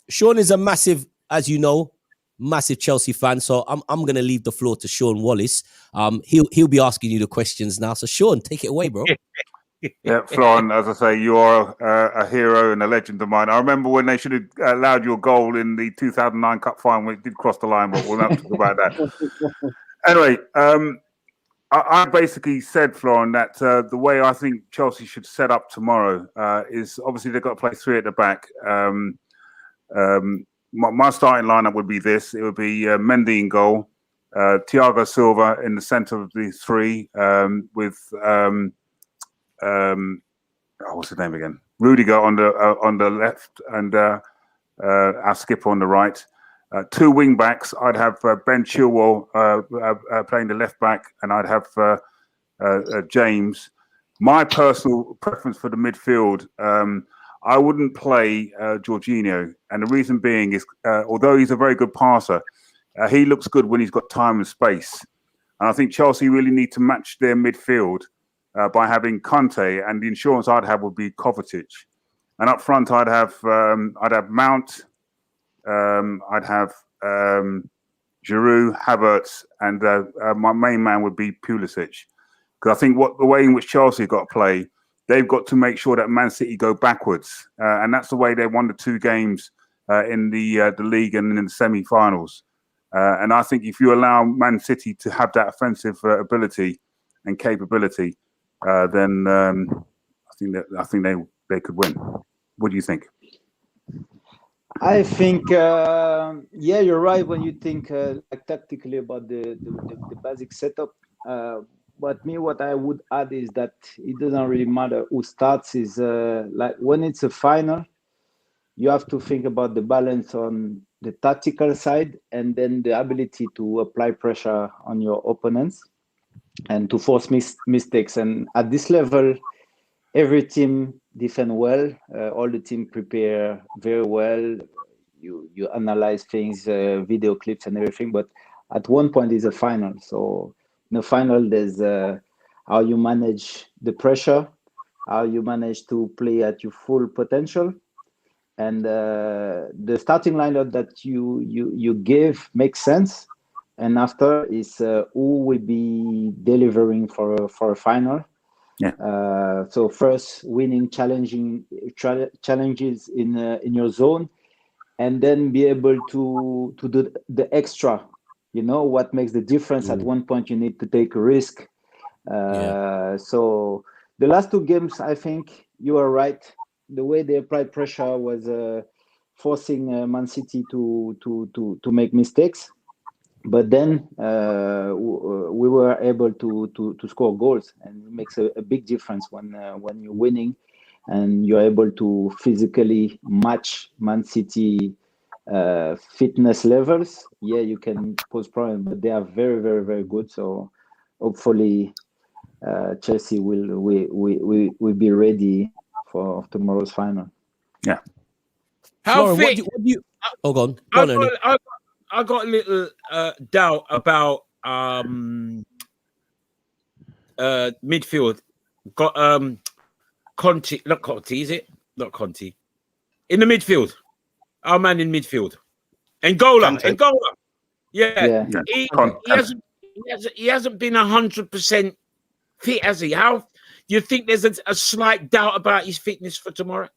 Sean is a massive, as you know, massive Chelsea fan. So I'm going to leave the floor to Sean Wallace. He'll be asking you the questions now. So Sean, take it away, bro. Yeah, Florent, as I say, you are a hero and a legend of mine. I remember when they should have allowed your goal in the 2009 Cup final when it did cross the line, but we'll not talk about that. Anyway, I basically said, Florent, that the way I think Chelsea should set up tomorrow is obviously they've got to play 3 at the back. My starting lineup would be this. It would be Mendy in goal, Thiago Silva in the centre of the three, with what's his name again? Rudiger on the left, and our skipper on the right. Two wing backs. I'd have Ben Chilwell playing the left back, and I'd have James. My personal preference for the midfield, I wouldn't play Jorginho, and the reason being is, although he's a very good passer, he looks good when he's got time and space. And I think Chelsea really need to match their midfield by having Conte, and the insurance I'd have would be Kovacic. And up front, I'd have Mount, I'd have Giroud, Havertz, and my main man would be Pulisic. Because I think the way in which Chelsea got to play, they've got to make sure that Man City go backwards, and that's the way they won the two games in the league and in the semi-finals. And I think if you allow Man City to have that offensive ability and capability, then I think they could win. What do you think? I think, you're right when you think like tactically about the basic setup. But what I would add is that it doesn't really matter who starts. Is like when it's a final, you have to think about the balance on the tactical side, and then the ability to apply pressure on your opponents and to force mistakes. And at this level, every team defend well. All the team prepare very well. You analyze things, video clips and everything. But at one point, it's a final. So in the final, there's how you manage the pressure, how you manage to play at your full potential. And the starting lineup that you give makes sense. And after is who will be delivering for a final. Yeah. So first, winning challenges in your zone, and then be able to do the extra. You know what makes the difference. At one point, you need to take a risk. So the last two games, I think you are right. The way they applied pressure was forcing Man City to make mistakes. But then we were able to score goals, and it makes a big difference when you're winning and you're able to physically match Man City fitness levels. Yeah, you can pose problems, but they are very, very, very good. So hopefully Chelsea will be ready for tomorrow's final. Yeah. How Florent, fit? what do you? Oh, go on. I got a little doubt about midfield. Got Conte, not Conte, is it? Not Conte. In the midfield. Our man in midfield. Angola. Yeah. He hasn't been 100% fit, has he? How do you think there's a slight doubt about his fitness for tomorrow?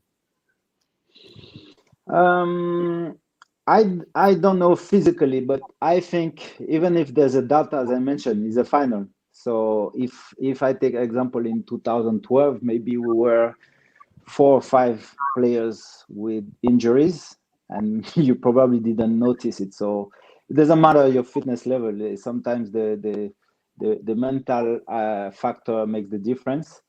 I don't know physically, but I think even if there's a doubt, as I mentioned, it's a final. So if I take example in 2012, maybe we were 4 or 5 players with injuries, and you probably didn't notice it. So it doesn't matter your fitness level. Sometimes the mental factor makes the difference.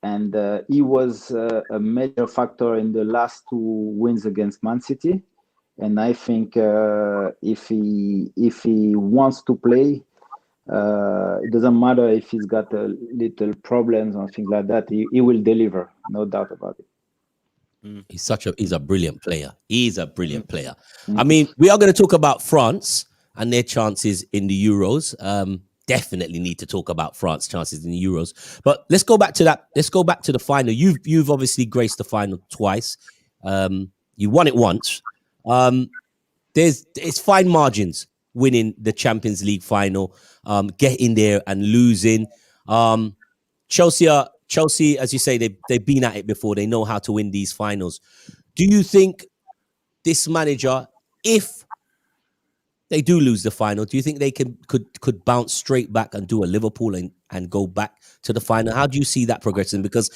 And he was a major factor in the last 2 wins against Man City. And I think if he wants to play, it doesn't matter if he's got little problems or things like that. He will deliver, no doubt about it. He's a brilliant player. He's a brilliant player. I mean, we are going to talk about France and their chances in the Euros. Definitely need to talk about France's chances in the Euros. But let's go back to that. Let's go back to the final. You've obviously graced the final twice. You won it once. It's fine margins winning the Champions League final, getting there and losing. Chelsea, as you say, they've been at it before. They know how to win these finals. Do you think this manager, if they do lose the final, do you think they could bounce straight back and do a Liverpool and go back to the final? How do you see that progressing? Because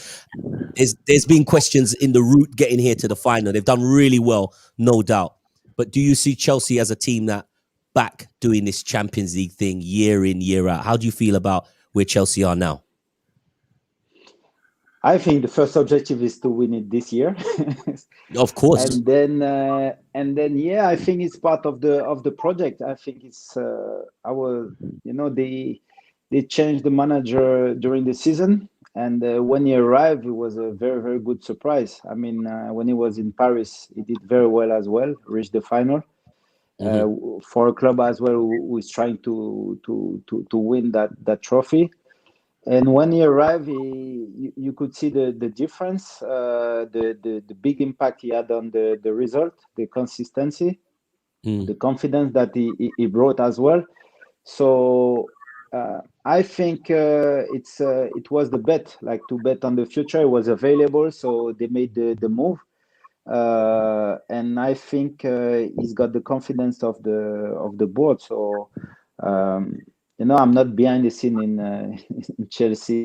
there's been questions in the route getting here to the final. They've done really well, no doubt. But do you see Chelsea as a team that back doing this Champions League thing year in, year out? How do you feel about where Chelsea are now? I think the first objective is to win it this year. Of course. And then, yeah, I think it's part of the project. I think it's they changed the manager during the season, and when he arrived, it was a very, very good surprise. I mean, when he was in Paris, he did very well as well, reached the final. For a club as well who is trying to win that trophy. And when he arrived, you could see the difference, the big impact he had on the result, the consistency, the confidence that he brought as well. So I think it was the bet, like to bet on the future. It was available, so they made the move. And I think he's got the confidence of the board. So I'm not behind the scene in Chelsea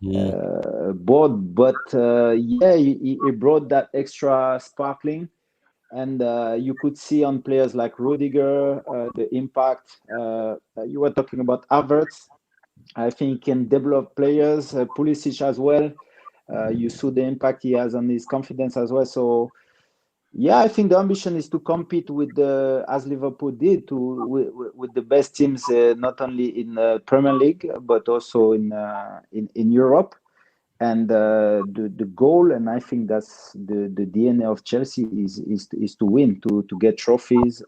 board, but he brought that extra sparkling, and you could see on players like Rudiger the impact. You were talking about Havertz. I think he can develop players. Pulisic as well. You saw the impact he has on his confidence as well. So, yeah, I think the ambition is to compete with as Liverpool did, with the best teams, not only in Premier League but also in Europe. And the goal, and I think that's the DNA of Chelsea, is to win, to get trophies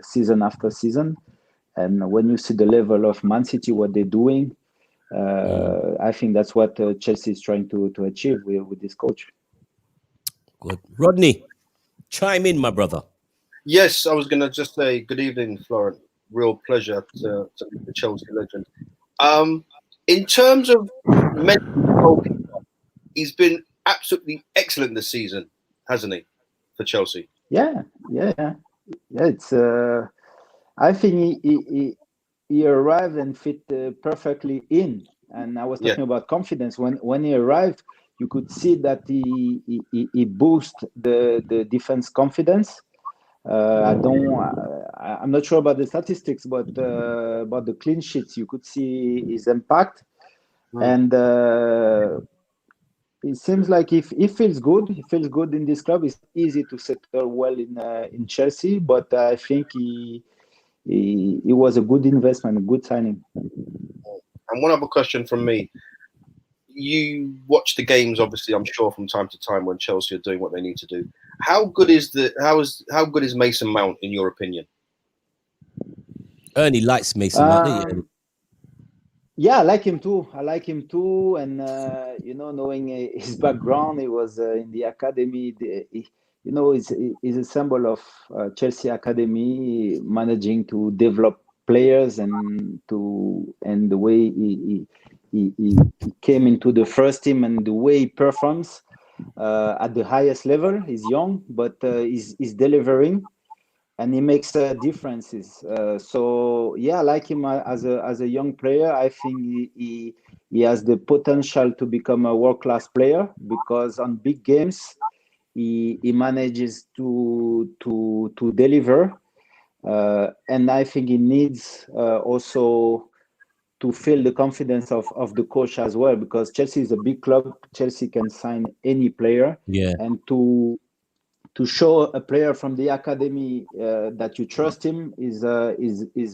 season after season. And when you see the level of Man City, what they're doing, I think that's what Chelsea is trying to achieve with this coach. Good. Rodney, chime in, my brother. Yes, I was going to just say good evening, Florent. Real pleasure to meet the Chelsea legend. In terms of mental, he's been absolutely excellent this season, hasn't he, for Chelsea? Yeah. It's. I think he arrived and fit perfectly in. And I was talking about confidence. When he arrived, you could see that he boosted the defense confidence. I'm not sure about the statistics, but about the clean sheets, you could see his impact. And it seems like he feels good. He feels good in this club. It's easy to settle well in Chelsea, but I think he was a good investment, a good signing. And one other question from me. You watch the games, obviously, I'm sure, from time to time when Chelsea are doing what they need to do. How good is Mason Mount in your opinion? Ernie likes Mason Mount, don't you? Yeah, I like him too. And knowing his background, he was in the academy. He's a symbol of Chelsea academy, managing to develop players and the way he came into the first team and the way he performs at the highest level. He's young, but he's delivering, and he makes differences. So yeah, I like him as a young player. I think he has the potential to become a world-class player, because on big games he manages to deliver, and I think he needs also to feel the confidence of the coach as well, because Chelsea is a big club. Chelsea can sign any player, and to show a player from the academy that you trust him is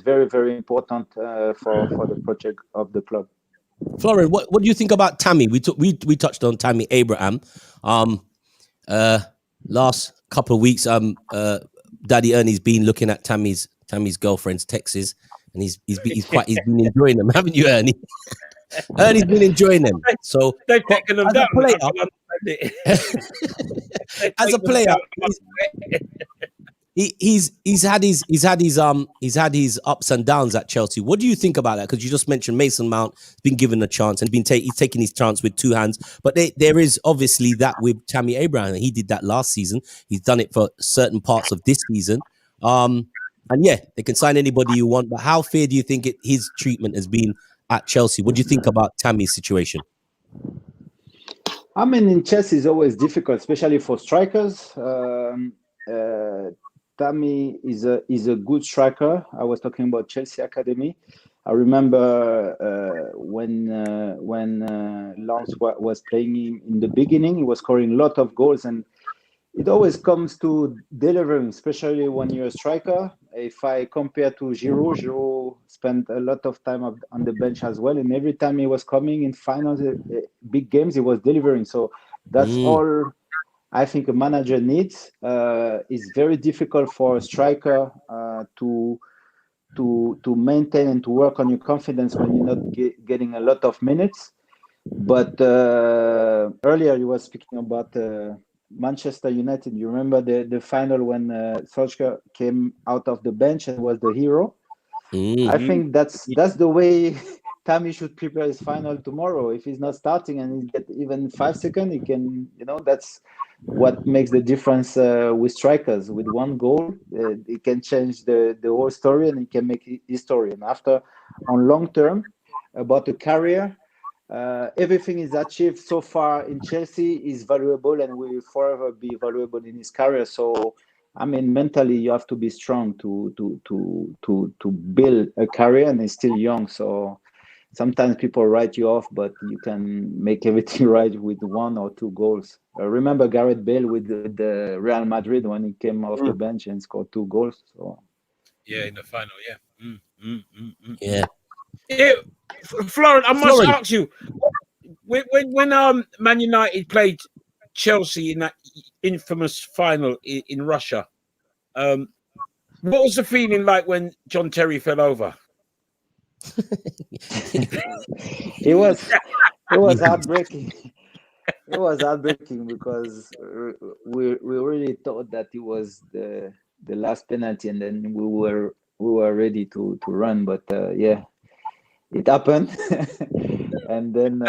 very, very important for the project of the club. Florent, what do you think about Tammy? We touched on Tammy Abraham last couple of weeks. Daddy Ernie's been looking at Tammy's girlfriend's texts, and he's been enjoying them, haven't you, Ernie? Ernie's been enjoying them. So they've taken them down. As a player, he's had his ups and downs at Chelsea. What do you think about that? Because you just mentioned Mason Mount has been given a chance and he's taking his chance with two hands. But there is obviously that with Tammy Abraham. He did that last season. He's done it for certain parts of this season. And yeah, they can sign anybody you want. But how fair do you think his treatment has been at Chelsea? What do you think about Tammy's situation? I mean, in chess is always difficult, especially for strikers. Tammy is a good striker. I was talking about Chelsea Academy. I remember when Lance was playing him in the beginning, he was scoring a lot of goals, and it always comes to delivering, especially when you're a striker. If I compare to Giroud spent a lot of time on the bench as well, and every time he was coming in finals, big games, he was delivering. So that's all I think a manager needs. It's very difficult for a striker to maintain and to work on your confidence when you're not getting a lot of minutes. But earlier you were speaking about Manchester United. You remember the final when Solskjaer came out of the bench and was the hero? I think that's the way Tammy should prepare his final tomorrow. If he's not starting and he get even 5 seconds, he can, that's what makes the difference with strikers. With one goal, he can change the whole story and he can make history. And after, on long term, about a career, everything is achieved so far in Chelsea is valuable and will forever be valuable in his career. So, I mean, mentally you have to be strong to build a career, and he's still young. So sometimes people write you off, but you can make everything right with 1 or 2 goals. Remember Gareth Bale with the Real Madrid when he came off the bench and scored 2 goals. So yeah, in the final, Yeah. Florent, I must ask you, when Man United played Chelsea in that infamous final in Russia, what was the feeling like when John Terry fell over? It was heartbreaking. It was heartbreaking because we really thought that it was the last penalty, and then we were ready to run, but yeah, it happened. And then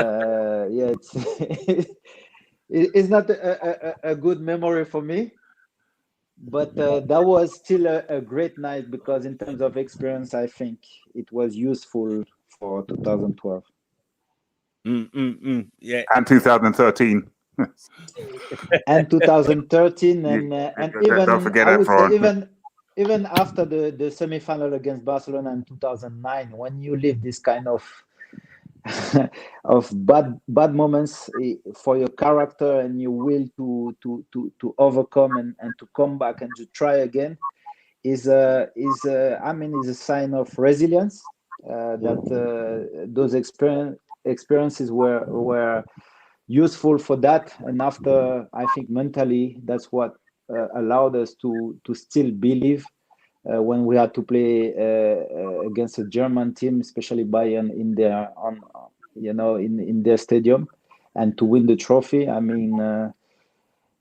it's not a good memory for me, but that was still a great night, because in terms of experience, I think it was useful for 2012. Yeah, and 2013. And 2013, and even don't forget I that, would say Florent. even after the semi-final against Barcelona in 2009, when you live this kind of of bad moments for your character and your will to overcome and to come back and to try again, is a sign of resilience. That those experiences were useful for that, and after, I think mentally that's what allowed us to still believe when we had to play against a German team, especially Bayern in their stadium, and to win the trophy. I mean,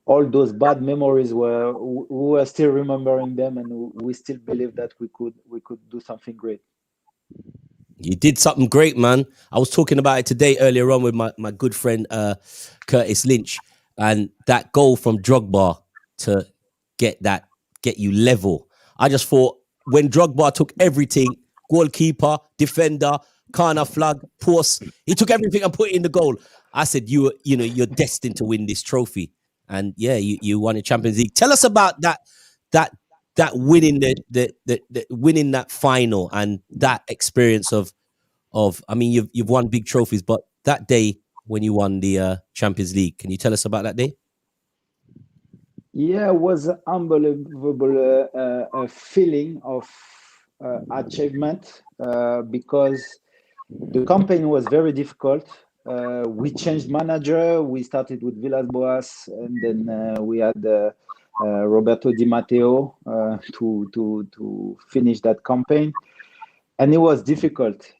all those bad memories we were still remembering them, and we still believe that we could do something great. You did something great, man. I was talking about it today earlier on with my good friend Curtis Lynch, and that goal from Drogba to get you level. I just thought when Drogba took everything, goalkeeper, defender, corner flag, post, he took everything and put it in the goal. I said, you're destined to win this trophy. And yeah, you won the Champions League. Tell us about that winning the winning that final and that experience of I mean, you've won big trophies, but that day when you won the Champions League, can you tell us about that day? Yeah, it was an unbelievable feeling of achievement, because the campaign was very difficult. We changed manager. We started with Villas-Boas, and then we had Roberto Di Matteo to finish that campaign, and it was difficult.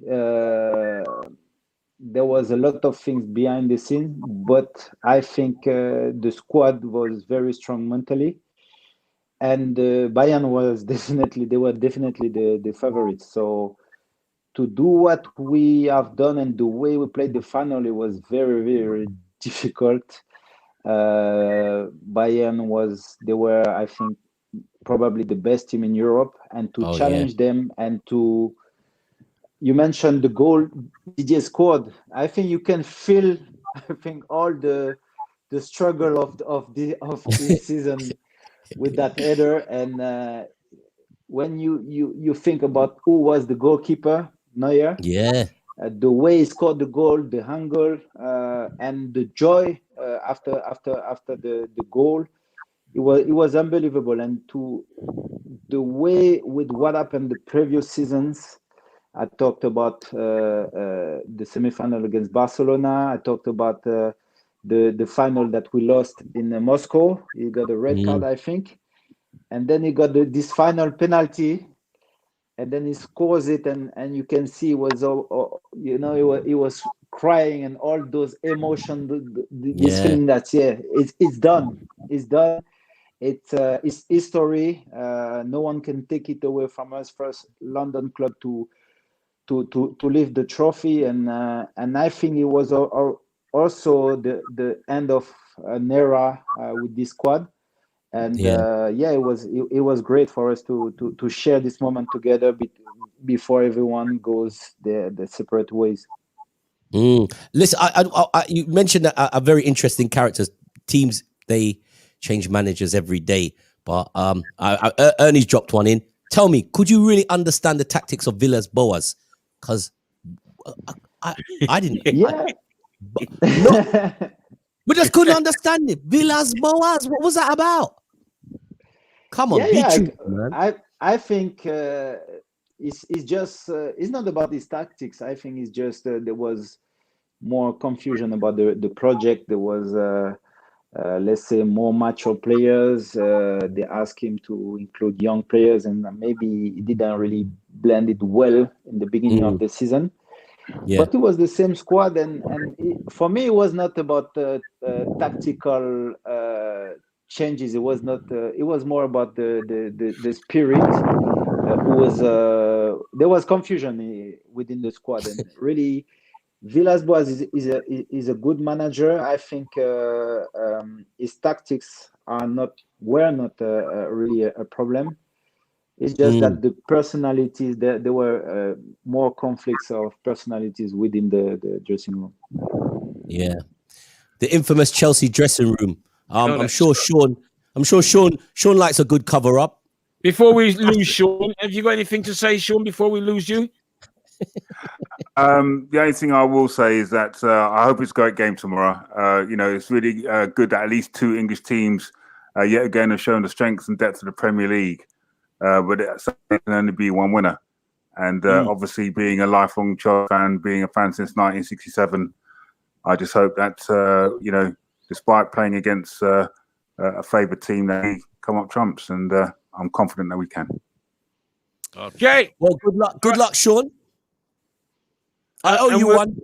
There was a lot of things behind the scenes, but I think the squad was very strong mentally, and Bayern were definitely the favorites. So to do what we have done and the way we played the final, it was very, very difficult. Bayern were, I think, probably the best team in Europe, and to challenge them, and to, you mentioned the goal Didier scored. I think you can feel, I think, all the struggle of this season with that header. And when you think about who was the goalkeeper, Neuer, the way he scored the goal, the hunger, and the joy after the goal, it was unbelievable. And to the way with what happened the previous seasons, I talked about the semi-final against Barcelona. I talked about the final that we lost in Moscow. He got a red card, I think, and then he got this final penalty, and then he scores it, and you can see it was he was crying, and all those emotions, this feeling that it's done. It's history. No one can take it away from us. First London club to lift the trophy, and I think it was also the end of an era with this squad. And it was great for us to share this moment together before everyone goes their separate ways. Listen, I you mentioned a very interesting characters. Teams, they change managers every day, but Ernie's dropped one in. Tell me, could you really understand the tactics of Villas-Boas? Because I didn't. We just couldn't understand it. Villas-Boas, what was that about? Come on, be true, man. I think it's just it's not about these tactics. I think it's just there was more confusion about the project. There was let's say more mature players. They asked him to include young players, and maybe he didn't really blend it well in the beginning of the season. But it was the same squad, and for me, it was not about tactical changes. It was not. It was more about the spirit. There was confusion within the squad, and really, Villas-Boas is a good manager. I think his tactics were not really a problem. It's just that the personalities, there were more conflicts of personalities within the dressing room. Yeah, the infamous Chelsea dressing room. I'm sure Sean likes a good cover up. Before we lose Sean, have you got anything to say, Sean? Before we lose you, the only thing I will say is that I hope it's a great game tomorrow. It's really good that at least two English teams yet again have shown the strength and depth of the Premier League. But it can only be one winner. And obviously, being a lifelong Chelsea fan, being a fan since 1967, I just hope that, despite playing against a favoured team, that we come up trumps. And I'm confident that we can. Okay. Well, good luck, Sean. I owe you one.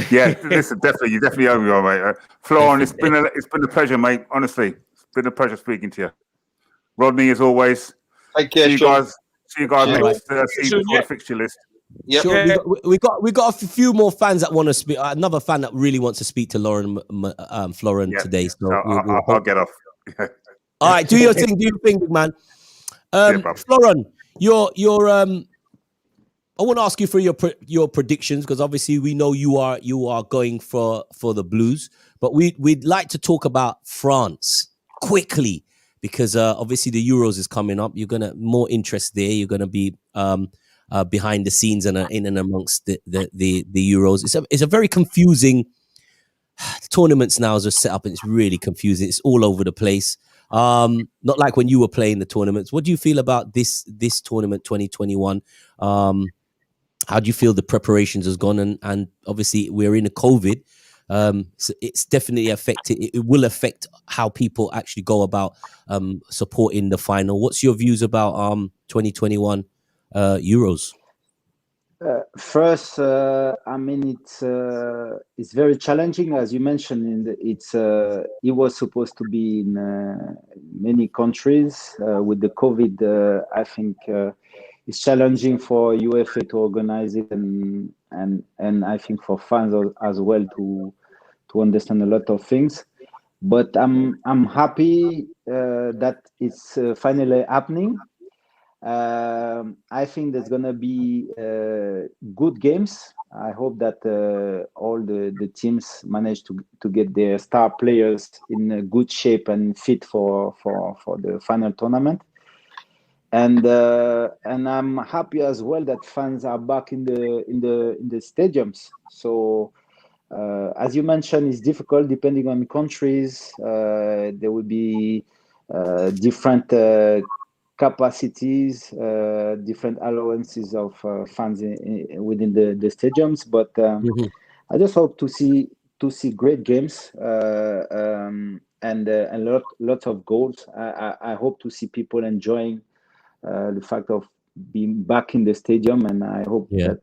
Yeah, listen, definitely. You definitely owe me one, mate. Florent, it's been a pleasure, mate. Honestly, it's been a pleasure speaking to you. Rodney, as always. Take care, See you guys next season for the fixture list. Yep. Sure, we got a few more fans that want to speak. Another fan that really wants to speak to Florent today. So I'll get off. All right, do your thing, big man. Florent, I want to ask you for your predictions, because obviously we know you are going for the Blues, but we'd like to talk about France quickly, because obviously the Euros is coming up. You're gonna more interest there. You're gonna be behind the scenes and in and amongst the Euros. It's a very confusing tournaments now. Are set up and it's really confusing. It's all over the place. Not like when you were playing the tournaments. What do you feel about this tournament 2021? How do you feel the preparations has gone? And obviously we're in a COVID. So it's definitely affected. It will affect how people actually go about supporting the final. What's your views about 2021 Euros? First, I mean it's very challenging, as you mentioned. It was supposed to be in many countries with the COVID. I think it's challenging for UEFA to organize it, and I think for fans as well to understand a lot of things. but I'm happy that it's finally happening. I think there's gonna be good games. I hope that all the teams manage to get their star players in a good shape and fit for the final tournament. And I'm happy as well that fans are back in the stadiums. So as you mentioned, it's difficult depending on countries. There will be different capacities, different allowances of fans within the stadiums. But I just hope to see great games and lots of goals. I hope to see people enjoying the fact of being back in the stadium, and I hope that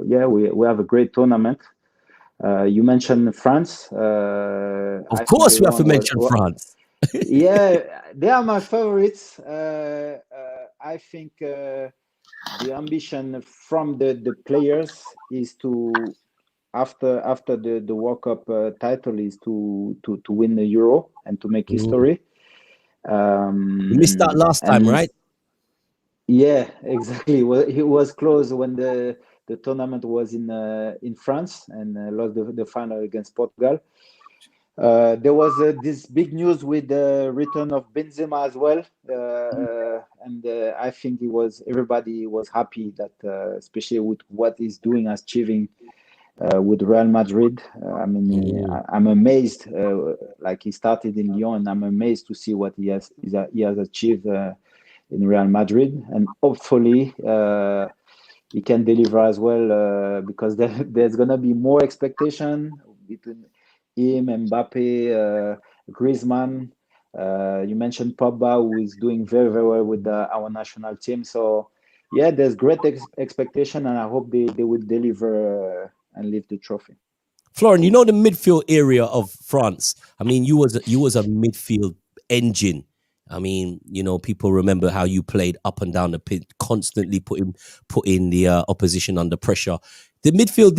we have a great tournament. You mentioned France. Of course, we have to mention France. Yeah, they are my favorites. I think the ambition from the players is to after the World Cup title is to win the Euro and to make history. You missed that last time, right? Yeah, exactly. Well, it was close when the tournament was in France and lost the final against Portugal. There was this big news with the return of Benzema as well, and I think everybody was happy that, especially with what he's doing, achieving with Real Madrid. I mean, I'm amazed. Like he started in Lyon, I'm amazed to see what he has achieved in Real Madrid, and hopefully he can deliver as well because there's gonna be more expectation between him, Mbappe, Griezmann. You mentioned Pogba, who is doing very, very well with our national team. So, yeah, there's great expectation, and I hope they will deliver and lift the trophy. Florent, you know the midfield area of France. I mean, you was a midfield engine. I mean, you know, people remember how you played up and down the pitch, constantly putting the opposition under pressure. The midfield,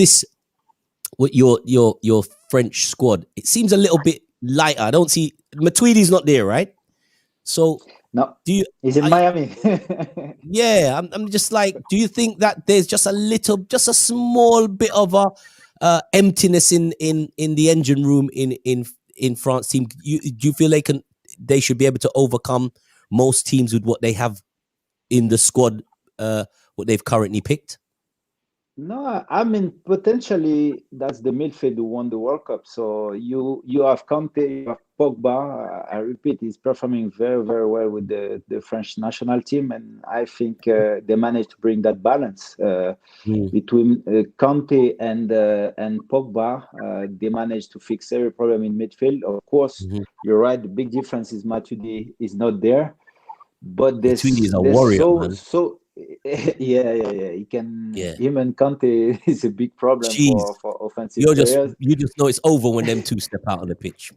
with your French squad, it seems a little bit lighter. I don't see Matuidi's not there, right? So no, he's in Miami. Yeah, I'm just like, do you think that there's just a small bit of a emptiness in the engine room in France team? Do you feel they should be able to overcome most teams with what they have in the squad, what they've currently picked? No, I mean potentially that's the midfield who won the World Cup. So you have Kanté, you have Pogba. I repeat, he's performing very, very well with the French national team, and I think they managed to bring that balance between Kanté and Pogba. They managed to fix every problem in midfield. Of course, you're right. The big difference is Matuidi is not there, but there's a warrior, man. Yeah. He can. Yeah. Him and Kanté is a big problem for offensive players. You just know it's over when them two step out on the pitch.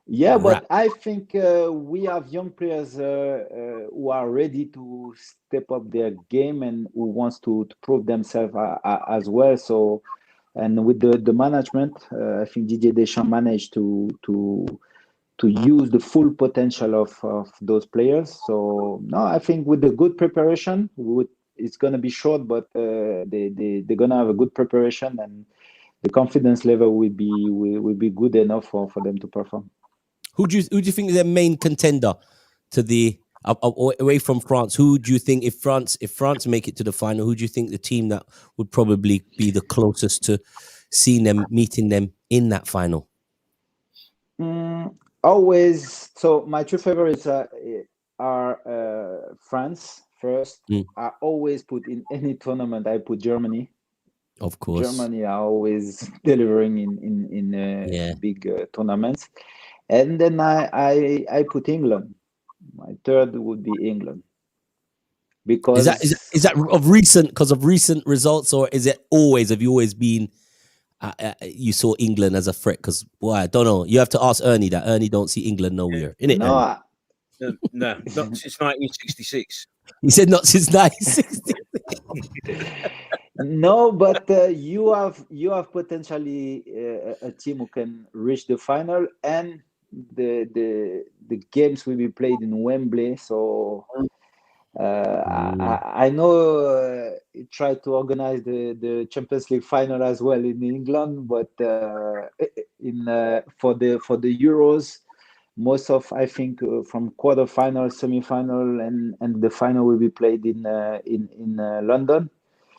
Yeah, but I think we have young players who are ready to step up their game and who wants to prove themselves as well. So, and with the management, I think Didier Deschamps managed to use the full potential of those players. So no, I think with the good preparation, it's gonna be short, but they're gonna have a good preparation, and the confidence level will be good enough for them to perform. Who do you think is their main contender to the away from France? Who do you think if France make it to the final? Who do you think the team that would probably be the closest to seeing them, meeting them in that final? Always. So my two favorites are France first. I always put in any tournament. I put Germany. Of course, Germany are always delivering in big tournaments. And then I put England. My third would be England. Because is that of recent results, or is it always? Have you always been? You saw England as a threat? Because I don't know. You have to ask Ernie that. Ernie don't see England nowhere. Innit? No, not since 1966. He said not since 1960. No, but you have potentially a team who can reach the final, and the games will be played in Wembley. So I know he tried to organize the Champions League final as well in England, but in for the Euros, most of I think from quarterfinal, semi-final, and the final will be played in London.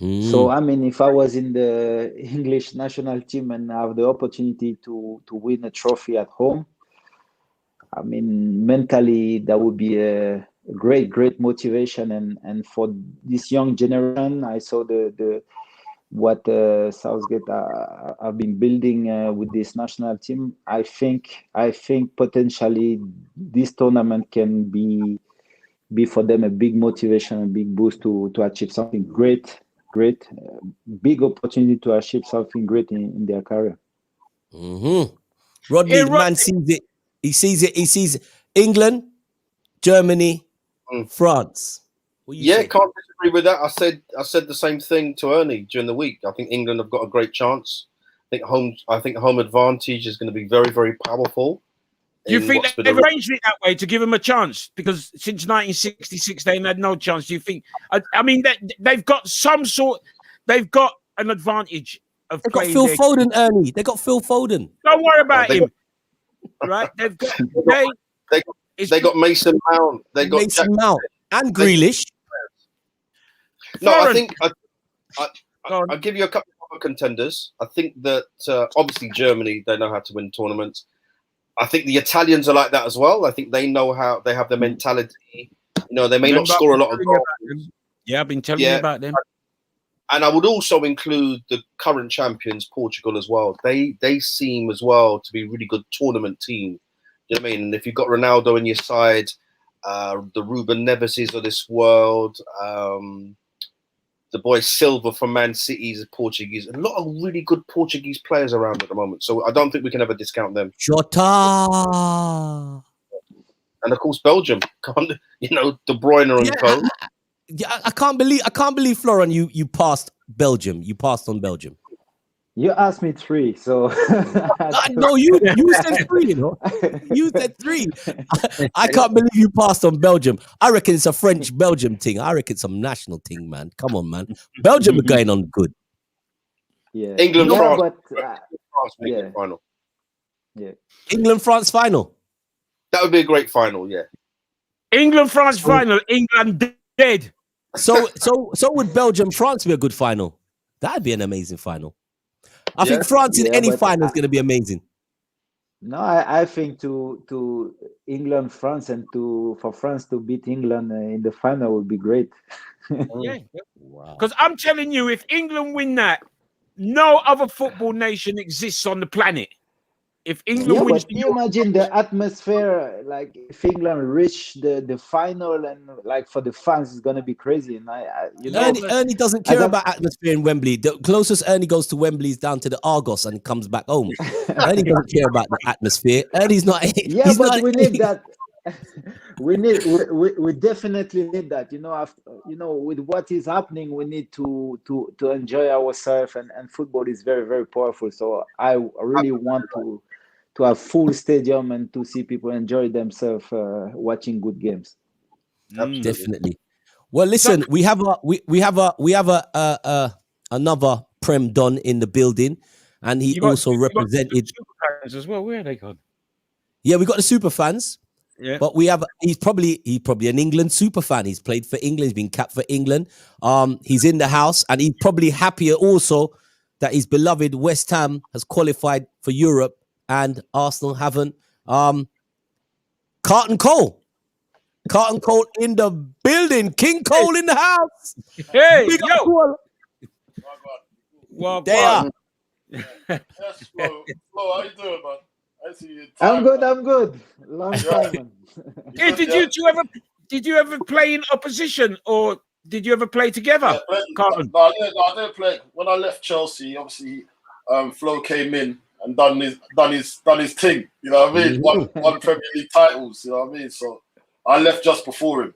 So I mean, if I was in the English national team and have the opportunity to win a trophy at home, I mean, mentally that would be a great motivation. And for this young generation, I saw what Southgate have been building with this national team. I think potentially this tournament can be for them a big motivation, a big boost to achieve something great, big opportunity to achieve something great in their career. Rodney, the man sees it. He sees England, Germany, France. Yeah, can't disagree with that. I said the same thing to Ernie during the week. I think England have got a great chance. I think home advantage is going to be very, very powerful. Do you think they've arranged it that way to give them a chance? Because since 1966, they had no chance. Do you think? I mean, they've got they've got an advantage of They've got Phil Foden, Ernie. They got Phil Foden. Don't worry about him. Right? They got Mason Mount. They got Mason Mount and Grealish. No, I think I'll give you a couple of contenders. I think that obviously Germany, they know how to win tournaments. I think the Italians are like that as well. I think they know how they have the mentality. You know, they may not score a lot of goals. Yeah, I've been telling you about them. And I would also include the current champions, Portugal, as well. They seem as well to be a really good tournament team. You know what I mean? And if you've got Ronaldo on your side, the Ruben Neveses of this world, the boy Silva from Man City is Portuguese. A lot of really good Portuguese players around at the moment. So I don't think we can ever discount them. Jota. And of course, Belgium. You know, De Bruyne and co. Yeah, I can't believe Florent, you passed Belgium. You passed on Belgium. You asked me 3, so no, you said 3. You know, you said 3. I can't believe you passed on Belgium. I reckon it's a French-Belgium thing. I reckon it's some national thing, man. Come on, man. Belgium are going on good. Yeah, England, France, yeah. final. Yeah, England, France final. That would be a great final. Yeah, England, France final. England dead. So would Belgium, France be a good final? That'd be an amazing final. I think France in any final is going to be amazing. No, I think to England, France, and for France to beat England in the final would be great. Yeah, because I'm telling you, if England win that, no other football nation exists on the planet. If England wins, but you imagine the atmosphere, like if England reach the final, and like for the fans, it's gonna be crazy. And Ernie doesn't care about atmosphere in Wembley. The closest Ernie goes to Wembley is down to the Argos and comes back home. Ernie doesn't care about the atmosphere. Ernie's not. Yeah, but we need that. we definitely need that. You know, after, with what is happening, we need to enjoy ourselves, and football is very, very powerful. So I really want to have full stadium and to see people enjoy themselves watching good games. Definitely. Well, listen, we have another Prem Don in the building, and he also represented as well. Where are they gone? Yeah, we got the super fans. Yeah, but he's probably an England super fan. He's played for England. He's been capped for England. He's in the house, and he's probably happier also that his beloved West Ham has qualified for Europe and Arsenal haven't. Carlton Cole in the building. King Cole in the house. Hey, yo. Well, they are. Yes, Flo, how you doing, man? I see you. I'm good. Long time, man. Hey, did you ever play in opposition, or did you ever play together, Carlton? No, I didn't play. When I left Chelsea, obviously, Flo came in and done his thing. You know what I mean? Won Premier League titles. You know what I mean? So I left just before him.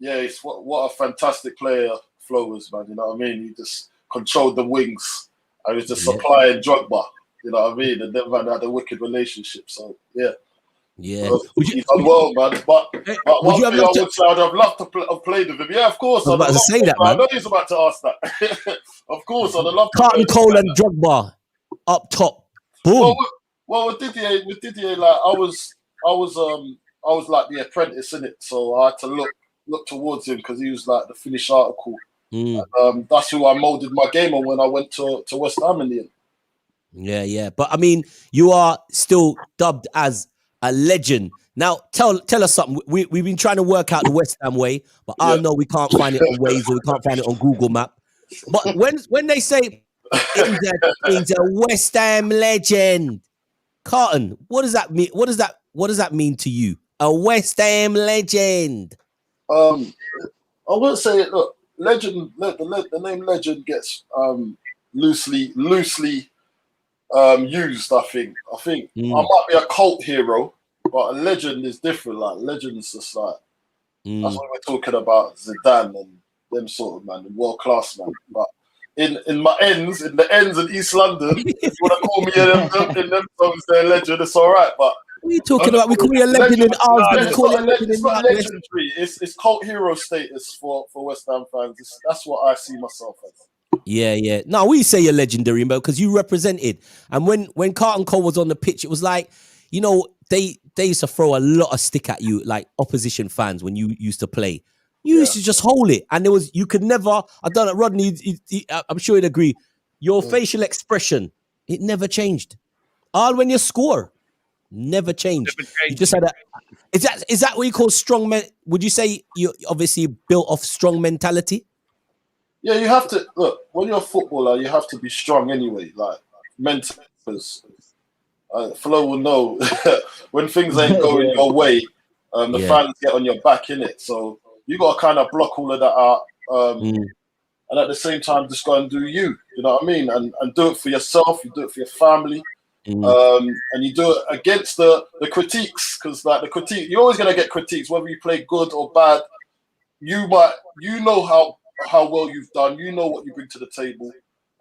It's what a fantastic player Flo was, man. You know what I mean? He just controlled the wings. I was just supplying Drogba. You know what I mean? And them man had a wicked relationship. So yeah. Yeah. He's done well, man. But one thing I would say, I'd have loved to have played with him. Yeah, of course. I was about to say that, man. I know he's about to ask that. Of course, I'd have loved to. Carlton, Cole, and Drogba up top. Boom. Well, with Didier, like I was like the apprentice in it, so I had to look towards him because he was like the finished article. And, that's who I molded my game on when I went to West Ham in the end. Yeah. But I mean, you are still dubbed as a legend. Now, tell us something. We've been trying to work out the West Ham way, but I know we can't find it on Waze or we can't find it on Google Map. But when they say he's a West Ham legend, Carlton, what does that mean? What does that mean to you? A West Ham legend. I wouldn't say it. Look, legend. The name legend gets loosely used. I think I might be a cult hero, but a legend is different. Like legend's just like that's what we're talking about. Zidane and them sort of man, the world class man. But in the ends in East London, if you want to call me in them songs, they're legend. It's all right, but. What are you talking about? We call you a legend in ours, but we call you a legend in not legendary. It's cult hero status for West Ham fans. That's what I see myself as. Yeah. No, we say you're legendary, bro, because you represented. And when Carlton Cole was on the pitch, it was like, you know, they used to throw a lot of stick at you, like opposition fans, when you used to play. You used to just hold it, and you could never. I don't know, Rodney. I'm sure he'd agree. Your facial expression, it never changed. All when you score. Never changed. You just had is that what you call strong men? Would you say you obviously built off strong mentality? Yeah, you have to look when you're a footballer. You have to be strong anyway. Like mentally, Flo will know when things ain't going your way. The fans get on your back in it, so you got to kind of block all of that out. And at the same time, just go and do you. You know what I mean? And do it for yourself. You do it for your family. And you do it against the critiques, because like the critique, you're always gonna get critiques whether you play good or bad. You know how well you've done, you know what you bring to the table,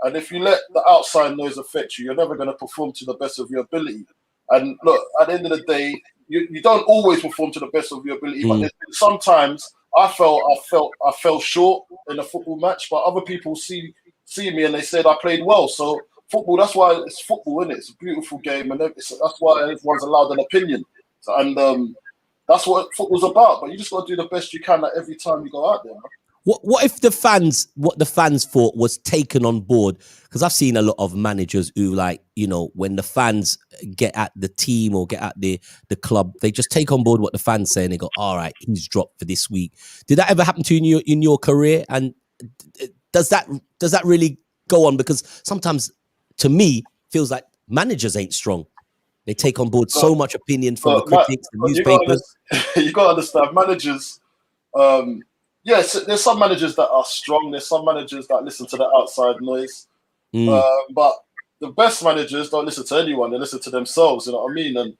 and if you let the outside noise affect you, you're never gonna perform to the best of your ability. And look, at the end of the day, you don't always perform to the best of your ability, but sometimes I fell short in a football match, but other people see me and they said I played well. So football, that's why it's football, isn't it? It's a beautiful game, and that's why everyone's allowed an opinion. And that's what football's about. But you just got to do the best you can every time you go out there. Man. What if the fans thought was taken on board? Because I've seen a lot of managers who, like, you know, when the fans get at the team or get at the club, they just take on board what the fans say and they go, all right, he's dropped for this week. Did that ever happen to you in your career? And does that really go on? Because sometimes, to me, feels like managers ain't strong. They take on board so much opinion from the critics, the newspapers. You got to understand, managers. Yes, there's some managers that are strong. There's some managers that listen to the outside noise. But the best managers don't listen to anyone. They listen to themselves. You know what I mean?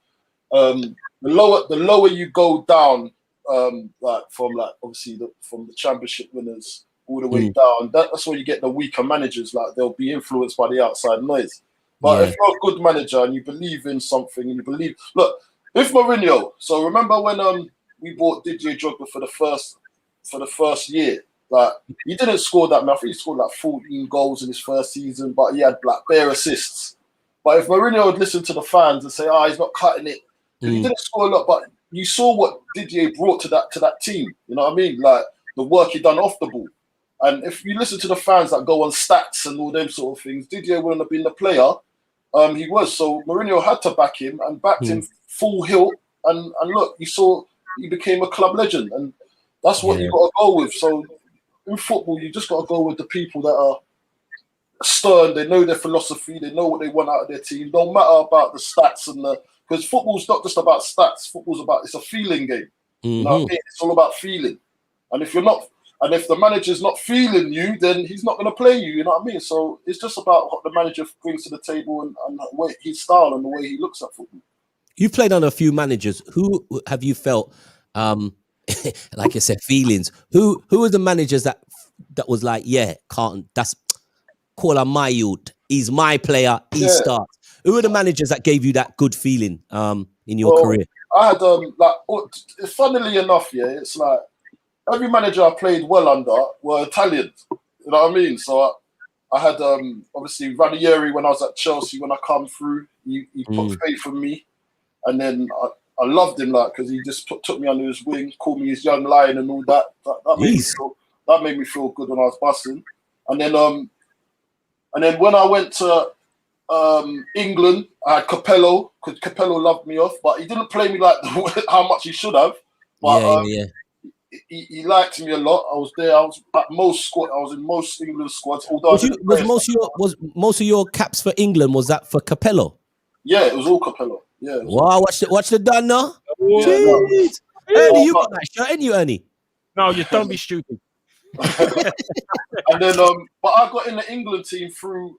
And the lower you go down, from the championship winners all the way down, that's where you get the weaker managers. Like they'll be influenced by the outside noise. But if you're a good manager and you believe in something, and you believe, look, if Mourinho. So remember when we bought Didier Drogba for the first year, like he didn't score that. I think he scored like 14 goals in his first season, but he had like bare assists. But if Mourinho would listen to the fans and say, he's not cutting it, he didn't score a lot, but you saw what Didier brought to that team. You know what I mean? Like the work he done off the ball. And if you listen to the fans that go on stats and all them sort of things, Didier wouldn't have been the player he was. So Mourinho had to back him and backed him full hilt. And look, you saw he became a club legend. And that's what you got to go with. So in football, you just got to go with the people that are stern. They know their philosophy. They know what they want out of their team. Don't matter about the stats because football's not just about stats. It's a feeling game. You know what I mean? It's all about feeling. And if the manager's not feeling you, then he's not going to play you. You know what I mean? So it's just about what the manager brings to the table and his style and the way he looks at football. You've played on a few managers. Who have you felt, like I said, feelings? Who are the managers that was like, Carlton, that's Kola my youth. He's my player. He starts. Who are the managers that gave you that good feeling in your career? I had funnily enough, it's like every manager I played well under were Italians. You know what I mean? So I had obviously Ranieri when I was at Chelsea. When I come through, he put faith in me, and then I loved him because he just took me under his wing, called me his young lion and all that. That made me feel good when I was busting. And then when I went to England, I had Capello, because Capello loved me off, but he didn't play me like how much he should have. But he liked me a lot. I was there. I was at most squad. I was in most England squads. Although was most of your caps for England, was that for Capello? Yeah, it was all Capello. Yeah. Wow, watch the done now. Yeah, Ernie, you got that shirt, ain't you, Ernie? No, you don't be stupid. And then, but I got in the England team through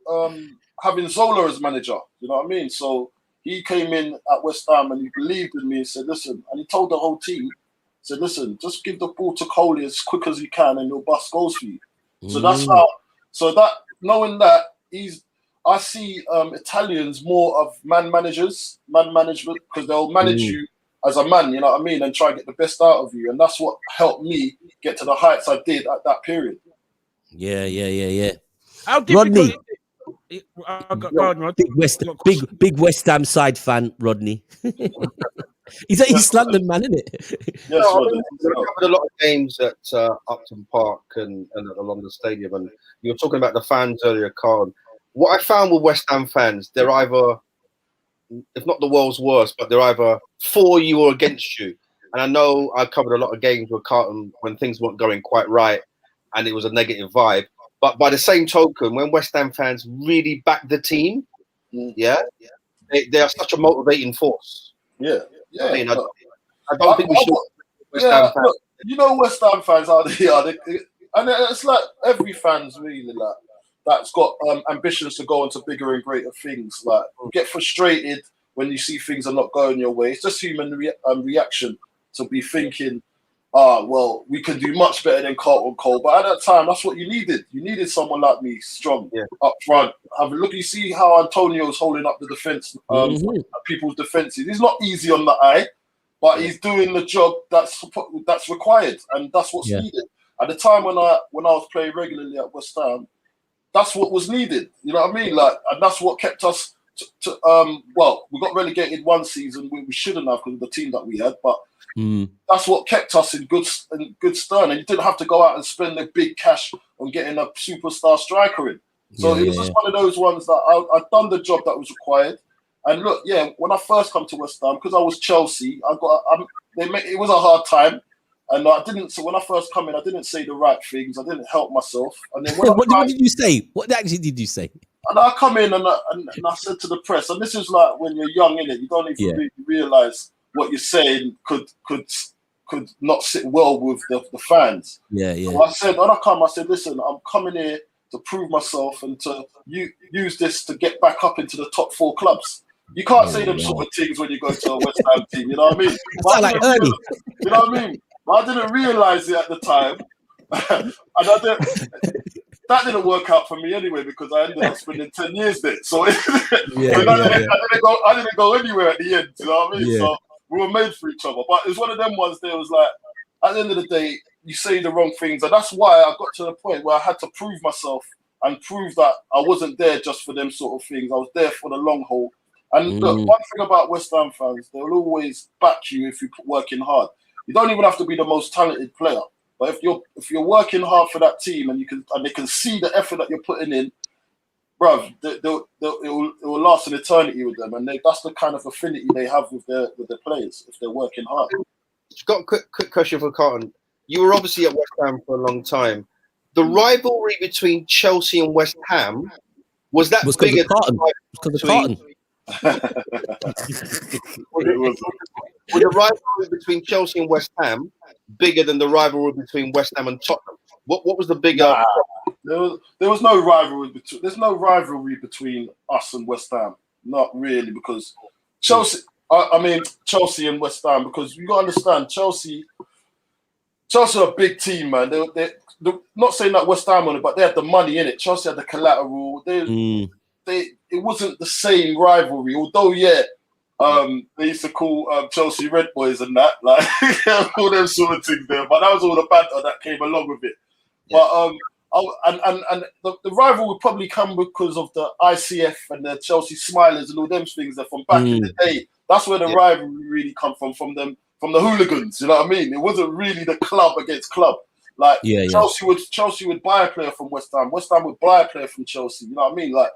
having Zola as manager. You know what I mean? So he came in at West Ham and he believed in me and said, "Listen," and he told the whole team, said, "Listen, just give the ball to Coley as quick as you can, and he'll bust goals for you." So that's how. So that knowing that I see Italians more of man management because they'll manage you as a man, you know what I mean, and try and get the best out of you, and that's what helped me get to the heights I did at that period. Yeah. How Rodney, Rod. big West Ham side fan, Rodney. He's an East London man, isn't it? Yes, I covered a lot of games at Upton Park and at the London Stadium, and you were talking about the fans earlier, Carl. What I found with West Ham fans, they're either, if not the world's worst, but they're either for you or against you. And I know I covered a lot of games with Carlton when things weren't going quite right and it was a negative vibe. But by the same token, when West Ham fans really back the team, they are such a motivating force. Yeah. I mean, I don't think we should. West Ham fans. Look, you know West Ham fans how they are. And it's like every fan's really like that's got ambitions to go on to bigger and greater things. Like you get frustrated when you see things are not going your way. It's just human reaction to be thinking, well, we can do much better than Carlton Cole. But at that time, that's what you needed. You needed someone like me, strong, up front. Have a look. You see how Antonio's holding up the defense, people's defenses. He's not easy on the eye, but he's doing the job that's required, and that's what's needed. At the time when I was playing regularly at West Ham, that's what was needed. You know what I mean? Like, and that's what kept us. Well, we got relegated one season. We shouldn't have because of the team that we had, but that's what kept us in good stern. And you didn't have to go out and spend the big cash on getting a superstar striker in. So it was just one of those ones that I'd done the job that was required. And look, when I first come to West Ham, because I was Chelsea, it was a hard time. And I didn't. So when I first come in, I didn't say the right things. I didn't help myself. And then what did you say? What actually did you say? And I come in and I said to the press, and this is like when you're young, innit? You don't even really realize what you're saying could not sit well with the fans. So I said, when I said, listen, I'm coming here to prove myself and to use this to get back up into the top 4 clubs. You can't say them sort of things when you go to a West Ham team. You know what I mean? You know what I mean? I didn't realise it at the time, and that didn't work out for me anyway because I ended up spending 10 years there. So I didn't go anywhere at the end. You know what I mean? So we were made for each other. But it's one of them ones. There was like, at the end of the day, you say the wrong things, and that's why I got to the point where I had to prove myself and prove that I wasn't there just for them sort of things. I was there for the long haul. And look, one thing about West Ham fans, they'll always back you if you put working hard. You don't even have to be the most talented player, but if you're working hard for that team and they can see the effort that you're putting in, bruv, it will last an eternity with them, and that's the kind of affinity they have with their players if they're working hard. Got a quick question for Carlton. You were obviously at West Ham for a long time. The rivalry between Chelsea and West Ham was bigger? Because of Carlton. Was the rivalry between Chelsea and West Ham bigger than the rivalry between West Ham and Tottenham? What was the bigger? There was no rivalry between. There's no rivalry between us and West Ham. Not really, because Chelsea. I mean Chelsea and West Ham, because you got to understand Chelsea are a big team, man. They're not saying that West Ham on it, but they had the money in it. Chelsea had the collateral. They it wasn't the same rivalry. Although, they used to call Chelsea Red Boys and that, like all them sort of things there. But that was all the banter that came along with it. Yeah. But the rival would probably come because of the ICF and the Chelsea Smilers and all them things that from back in the day. That's where the rivalry really come from them, from the hooligans. You know what I mean? It wasn't really the club against club. Like Chelsea would buy a player from West Ham. West Ham would buy a player from Chelsea. You know what I mean? Like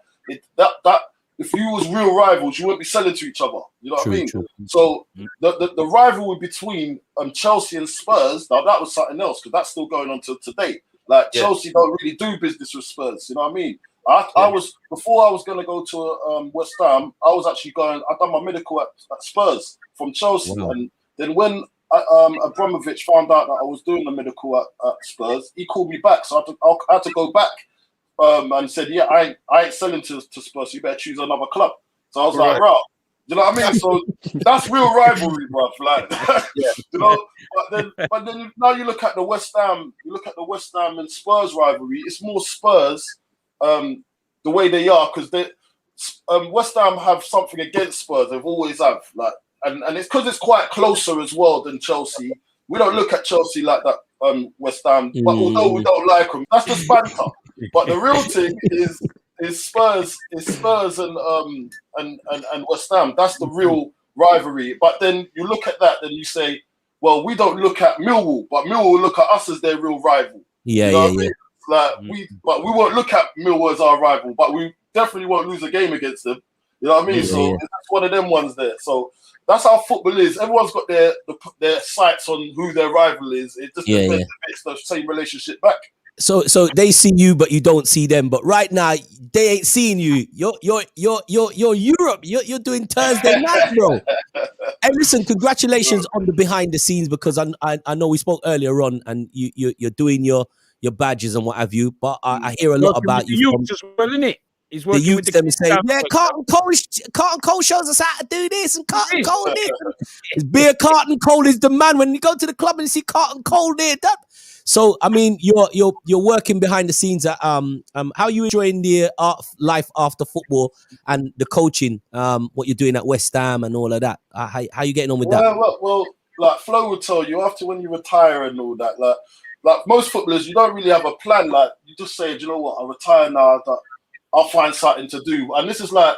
that. If you was real rivals, you wouldn't be selling to each other. You know what I mean? True. So the rivalry between Chelsea and Spurs, now that was something else because that's still going on to today. Like Chelsea don't really do business with Spurs. You know what I mean? I was before I was going to go to West Ham. I was actually I'd done my medical at Spurs from Chelsea, and then when Abramovich found out that I was doing the medical at Spurs, he called me back. So I had to go back. And said, I ain't selling to Spurs, so you better choose another club. So I was like, right. You know what I mean? So that's real rivalry, bruv. Like, you know. But then now you look at the West Ham, and Spurs rivalry. It's more Spurs, the way they are, because West Ham have something against Spurs. They've always have, like, and it's because it's quite closer as well than Chelsea. We don't look at Chelsea like that. West Ham, but although we don't like them, that's just banter. But the real thing is Spurs and West Ham. That's the real rivalry. But then you look at that, then you say, well, we don't look at Millwall, but Millwall look at us as their real rival. Yeah, you know what I mean? Like we won't look at Millwall as our rival, but we definitely won't lose a game against them. You know what I mean? That's one of them ones there. So that's how football is. Everyone's got their sights on who their rival is. It just depends if it's the same relationship back. So they see you, but you don't see them. But right now, they ain't seeing you. You're Europe. You're doing Thursday night, bro. Hey, listen, congratulations on the behind the scenes, because I know we spoke earlier on, and you're doing your badges and what have you. But I hear a lot about you from as well, isn't it? He's working the youth. with the Them saying, Carlton Cole shows us how to do this, and Carlton Cole this. It's beer. Carlton Cole is the man. When you go to the club and you see Carlton Cole there, that. So I mean, you're working behind the scenes at how are you enjoying the life after football and the coaching, what you're doing at West Ham and all of that. How you getting on with that? Well, like Flo would tell you, after when you retire and all that, like most footballers, you don't really have a plan. Like you just say, do you know what, I retire now, I'll find something to do. And this is like,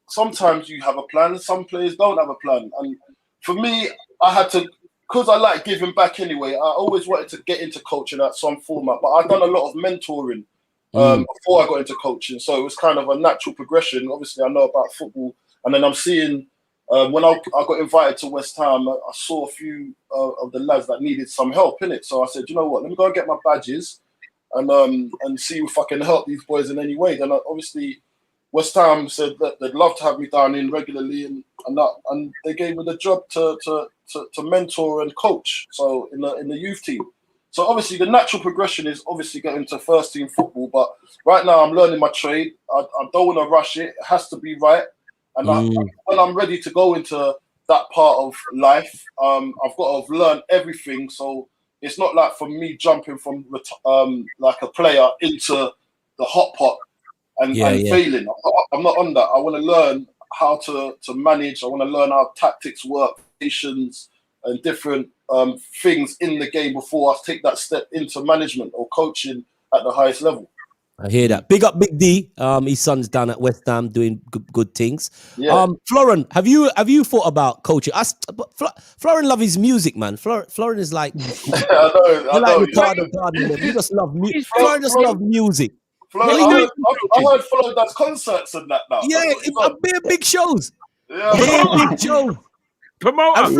sometimes you have a plan, some players don't have a plan. And for me, I had to, because I like giving back anyway, I always wanted to get into coaching at some format, but I've done a lot of mentoring before I got into coaching. So it was kind of a natural progression. Obviously, I know about football. And then I'm seeing, when I got invited to West Ham, I saw a few of the lads that needed some help in it. So I said, you know what, let me go and get my badges and see if I can help these boys in any way. Then obviously West Ham said that they'd love to have me down in regularly, and they gave me the job to mentor and coach. So in the youth team. So obviously the natural progression is obviously getting to first team football. But right now I'm learning my trade. I don't want to rush it. It has to be right. And when I'm ready to go into that part of life, I've got to have learned everything. So it's not like for me jumping from like a player into the hot pot and failing. I'm not on that. I want to learn how to manage. I want to learn how tactics work, patience, and different things in the game before I take that step into management or coaching at the highest level. I hear that. Big up Big D. His son's down at West Ham doing good things. Yeah. Florent, have you thought about coaching? Florent loves his music, man. Florent is like, I know. You just love music. Florent just loves music. I heard Flo does concerts and that now. Yeah, big shows. Yeah. Big shows. Promoter.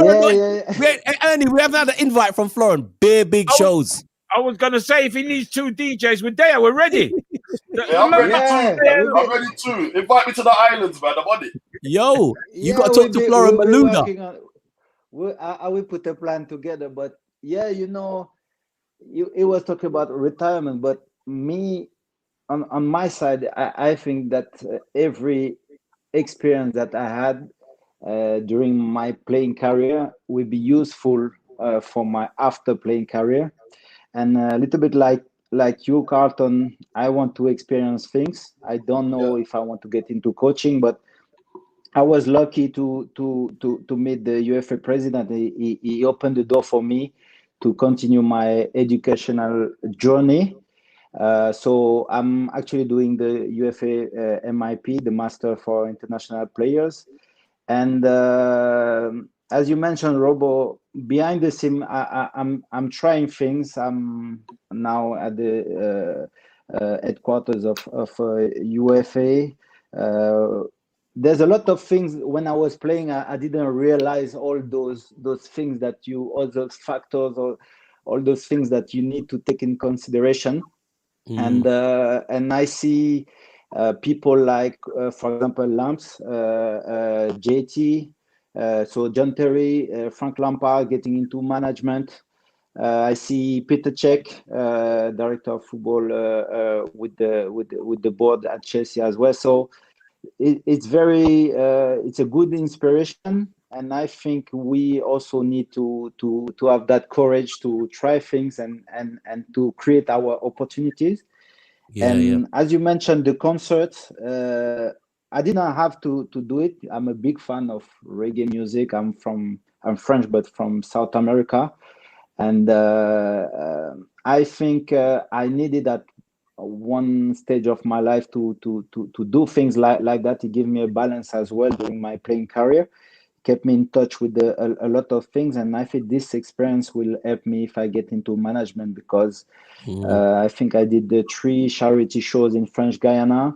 Ernie, we haven't had an invite from Florent. Big shows. I was going to say, if he needs 2 DJs, we're there. We're ready. I'm ready too. I'm ready too. Invite me to the islands, man. I'm on it. Yo, you got to talk to Florent Malouda. I will put a plan together. But yeah, it was talking about retirement. But me, on my side, I think that every experience that I had during my playing career will be useful for my after playing career. And a little bit like like you, Carlton, I want to experience things. I don't know if I want to get into coaching, but I was lucky to meet the UFA president. He opened the door for me to continue my educational journey. So I'm actually doing the UFA MIP, the Master for International Players. And as you mentioned, Robo, behind the scene, I'm trying things. I'm now at the headquarters of UFA. There's a lot of things. When I was playing, I didn't realize all those things all those factors, or all those things that you need to take in consideration. And I see people like, for example, Lamps, JT, so John Terry, Frank Lampard getting into management. I see Peter Cech, director of football, with the board at Chelsea as well. So it's a good inspiration, and I think we also need to have that courage to try things and to create our opportunities. As you mentioned, the concerts, I didn't have to do it. I'm a big fan of reggae music. I'm French, but from South America, and I think I needed at one stage of my life to do things like that. It gave me a balance as well during my playing career, kept me in touch with a lot of things, and I think this experience will help me if I get into management, because I think I did the 3 charity shows in French Guyana.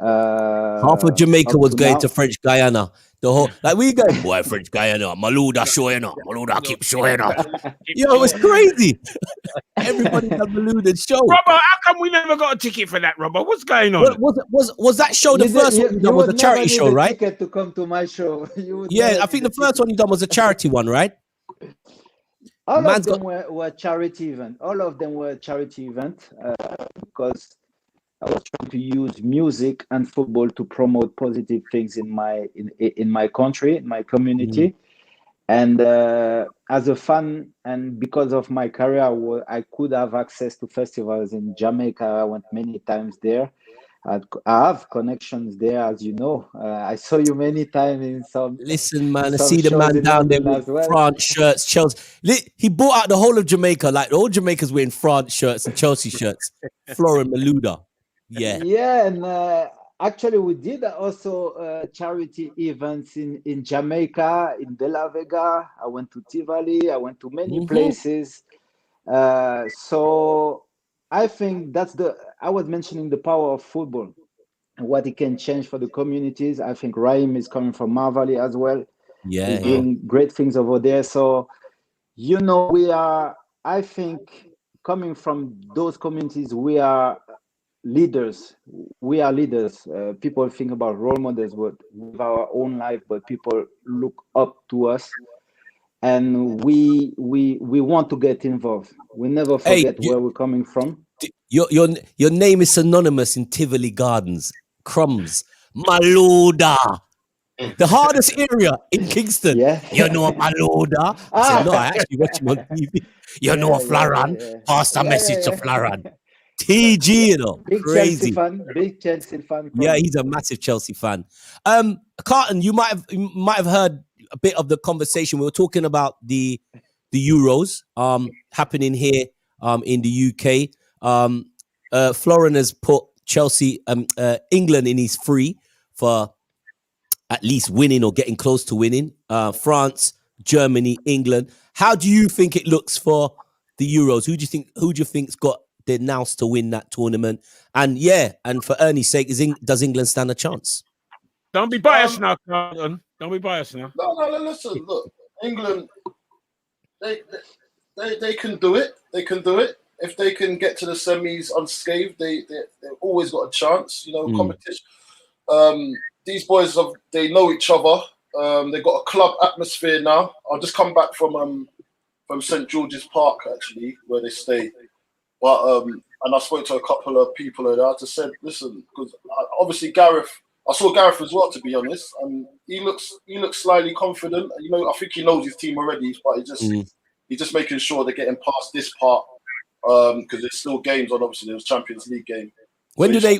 Half of Jamaica was going to French Guyana. The whole, like, we go, boy, French Guyana, Malouda showing up, Malouda keep showing up. Yo, it was crazy. Everybody had Malouda's show. Robert, how come we never got a ticket for that, Robert? What's going on? Was that show the first one you done? Was a charity show, right? Ticket to come to my show. Yeah, I think the first one you done was a charity one, right? All of them were charity event. All of them were charity event, because I was trying to use music and football to promote positive things in my country, in my community. And as a fan, and because of my career, I could have access to festivals in Jamaica. I went many times there. I have connections there, as you know. I saw you many times in some. Listen, man, I see the man down there with France shirts, Chelsea. He bought out the whole of Jamaica. Like, all Jamaicans wearing France shirts and Chelsea shirts. Florent Malouda. Yeah. Yeah, and actually, we did also charity events in Jamaica, in De La Vega. I went to Tivoli. I went to many places. So I think I was mentioning the power of football and what it can change for the communities. I think Raheem is coming from Marvali as well. Yeah. He's doing great things over there. So, I think, coming from those communities, we are leaders. We are leaders. People think about role models, but with our own life, but people look up to us. And we want to get involved. We never forget where we're coming from. Your name is synonymous in Tivoli Gardens. Crumbs. Malouda. The hardest area in Kingston. Yeah. You know Malouda? I said, no, I actually watch him on TV. You know Florent? Pass a message to Florent. TG, you know. Big Crazy. Big Chelsea fan. Yeah, he's a massive Chelsea fan. Carlton, you might have heard a bit of the conversation. We were talking about the Euros happening here in the UK. Florent has put England in his free for at least winning or getting close to winning. France, Germany, England. How do you think it looks for the Euros? Who do you think's got the nous to win that tournament? And for Ernie's sake, does England stand a chance? Don't be biased now, Carlton. Don't be biased now. No, listen, look, England, they can do it. They can do it. If they can get to the semis unscathed, they've always got a chance. Competition. These boys they know each other. They've got a club atmosphere now. I'll just come back from St. George's Park, actually, where they stay. But and I spoke to a couple of people and I just said, listen, because obviously Gareth, I saw Gareth as well, to be honest, and he looks slightly confident. I think he knows his team already, but he's just making sure they're getting past this part because there's still games on. Obviously, there was Champions League game. When do they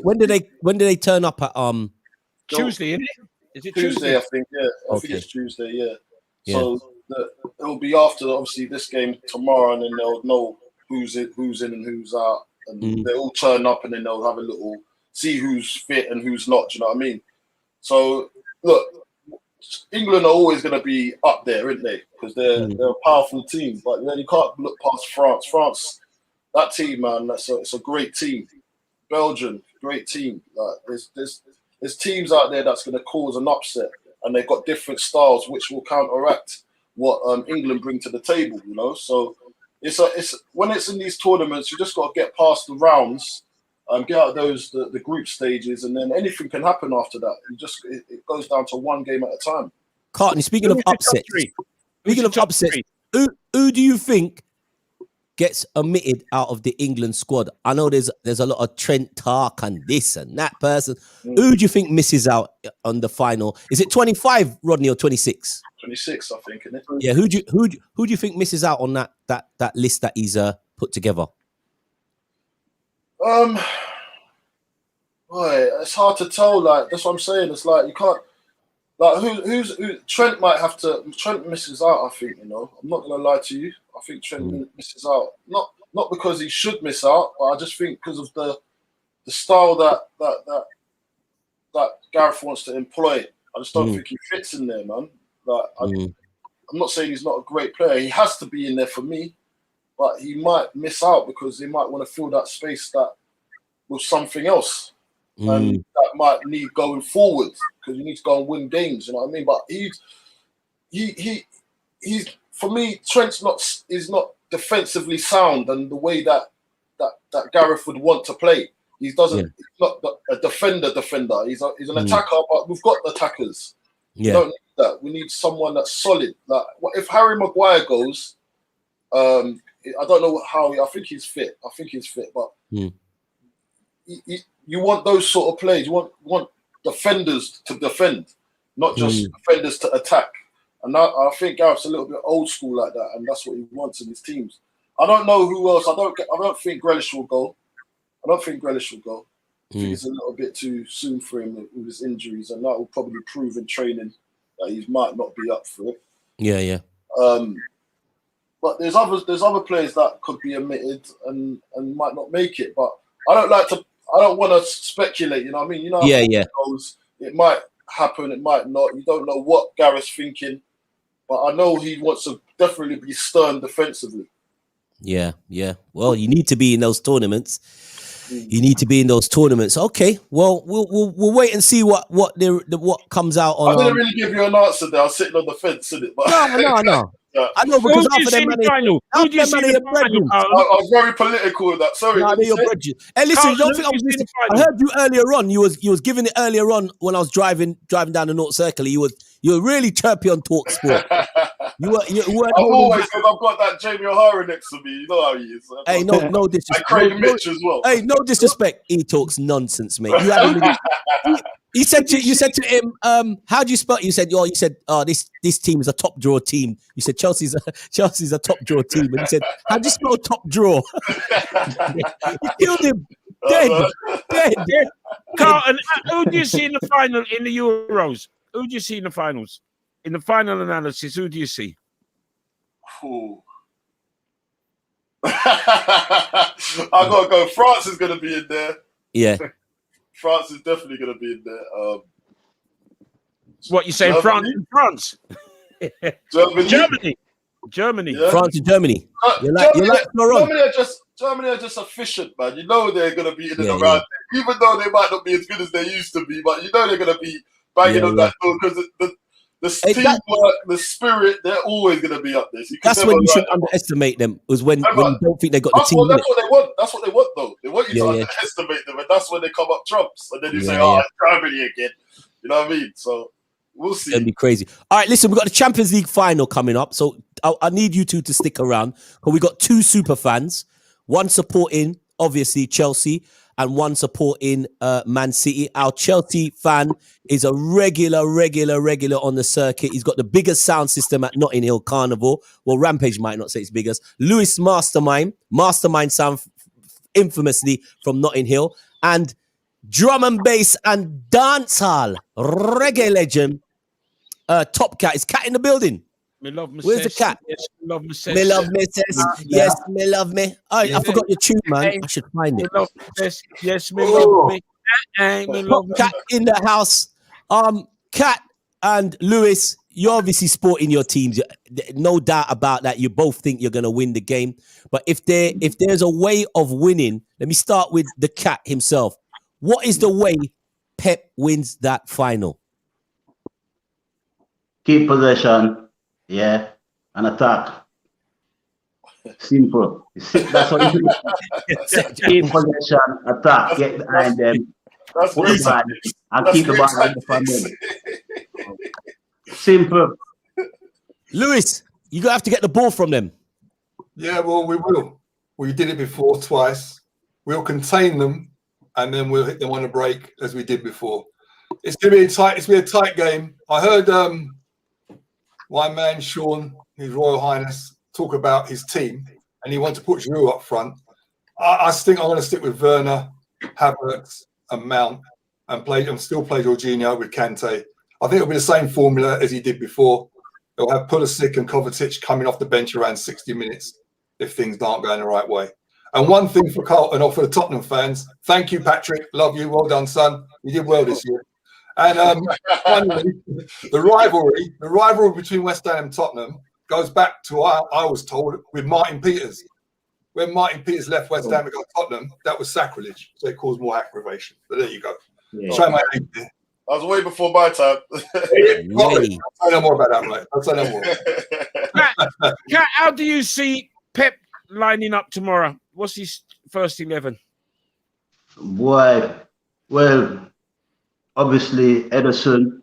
turn up at Tuesday, isn't it? Is it Tuesday? I think, yeah. I think it's Tuesday, yeah. So it'll be after obviously this game tomorrow, and then they'll know who's in and who's out, and they all turn up, and then they'll have a little see who's fit and who's not. Do you know what I mean? So look, England are always going to be up there, aren't they? Because they're a powerful team. But then you can't look past France. France, that team, man, it's a great team. Belgium, great team. Like there's teams out there that's going to cause an upset, and they've got different styles which will counteract what England bring to the table. You know, so it's when it's in these tournaments, you just got to get past the rounds. Get out of the group stages, and then anything can happen after that. It goes down to one game at a time. Carlton, speaking of upsets, who do you think gets omitted out of the England squad? I know there's a lot of Trent Tark and this and that person. Who do you think misses out on the final? Is it 25, Rodney, or 26? 26, I think, isn't it? Yeah. Who do you think misses out on that list that he's put together? Boy, it's hard to tell. Like that's what I'm saying. It's like you can't. Like who Trent might have to. Trent misses out. I think, you know. I'm not gonna lie to you. I think Trent misses out. Not because he should miss out, but I just think because of the style that Gareth wants to employ. I just don't think he fits in there, man. Like I'm not saying he's not a great player. He has to be in there for me. But he might miss out because he might want to fill that space with something else, and that might need going forward because you need to go and win games. You know what I mean? But he's for me. Trent's is not defensively sound, and the way that Gareth would want to play, he doesn't. He's not a defender. He's an attacker, but we've got attackers. We don't need that. We need someone that's solid. Like if Harry Maguire goes. I don't know how. I think he's fit. But you want those sort of plays. You want defenders to defend, not just defenders to attack. And I think Gareth's a little bit old school like that, and that's what he wants in his teams. I don't know who else. I don't think Grealish will go. I think it's a little bit too soon for him with his injuries, and that will probably prove in training that he might not be up for it. Yeah. But there's other players that could be omitted and might not make it. But I don't want to speculate. You know what I mean? You know, how it goes. It might happen. It might not. You don't know what Gareth's thinking. But I know he wants to definitely be stern defensively. Yeah. Well, you need to be in those tournaments. Okay. Well, we'll wait and see what comes out on. I didn't really give you an answer there. I was sitting on the fence, in it. But No. I know because after them money, I was very political with that. Sorry. Hey, listen, you don't think I was listening? I heard you earlier on. You was giving it earlier on when I was driving down the North Circle. You were really chirpy on Talk Sport. You were always because I've got that Jamie O'Hara next to me. You know how he is. Hey, no disrespect. And Craig Mitch as well. Hey, no disrespect. He talks nonsense, mate. You haven't really. You said to him, how do you spell? You said, this team is a top draw team. You said Chelsea's a top draw team, and he said, how do you spell top draw? You killed him, dead. Carlton, who do you see in the final in the Euros? Who do you see in the finals? In the final analysis, who do you see? I gotta go. France is gonna be in there. Yeah. France is definitely going to be in there. What you saying? France? Germany. Yeah. France and Germany. Germany are just efficient, man. You know they're going to be in and around there. Even though they might not be as good as they used to be, but you know they're going to be banging on that door because the teamwork, the spirit, they're always going to be up there. So that's when you should underestimate them. Was when you don't think they got the team. That's what they want. That's what they want, though. They want you to underestimate them, and that's when they come up trumps. And then you say, "Oh, it's Germany again." You know what I mean? So we'll see. It'll be crazy. All right, listen, we've got the Champions League final coming up, so I need you two to stick around because we got two super fans, one supporting obviously Chelsea, and one supporting Man City. Our Chelsea fan is a regular on the circuit. He's got the biggest sound system at Notting Hill Carnival. Well, Rampage might not say it's biggest. Lewis Mastermind sound infamously from Notting Hill, and drum and bass and dancehall reggae legend Top Cat. Is Cat in the building? Me love me Where's the sis. cat? Yes, me love me sis. Me love me, sis. Yes, me love me. Oh, I forgot your tune, man. I should find Me it. love me sis. Yes, me love me. Me love me. Cat in the house. Cat and Lewis, you're obviously sporting your teams. No doubt about that. You both think you're going to win the game. But if there's a way of winning, let me start with the Cat himself. What is the way Pep wins that final? Keep possession. Yeah, and attack. Simple. That's what it is. Keep possession, attack, get behind them, That's put the ball, and keep the ball away from them. Simple. Lewis, you're going to have to get the ball from them. Yeah, well, we will. We did it before twice. We'll contain them, and then we'll hit them on a break as we did before. It's going to be a tight game. I heard my man Sean, His Royal Highness, talk about his team, and he wants to put Giroud up front. I think I'm going to stick with Werner, Havertz, and Mount, and still play Jorginho with Kante. I think it'll be the same formula as he did before. He'll have Pulisic and Kovacic coming off the bench around 60 minutes if things aren't going the right way. And one thing for Carlton or for the Tottenham fans, thank you, Patrick. Love you. Well done, son. You did well this year. And finally, the rivalry between West Ham and Tottenham goes back to what I was told with Martin Peters. When Martin Peters left West Ham and got Tottenham, that was sacrilege. So it caused more aggravation. But there you go. Yeah. Show my age there. That was way before my time. I'll say no more about that, mate. I'll say no more. Cat, how do you see Pep lining up tomorrow? What's his first 11? Boy, well, obviously Ederson,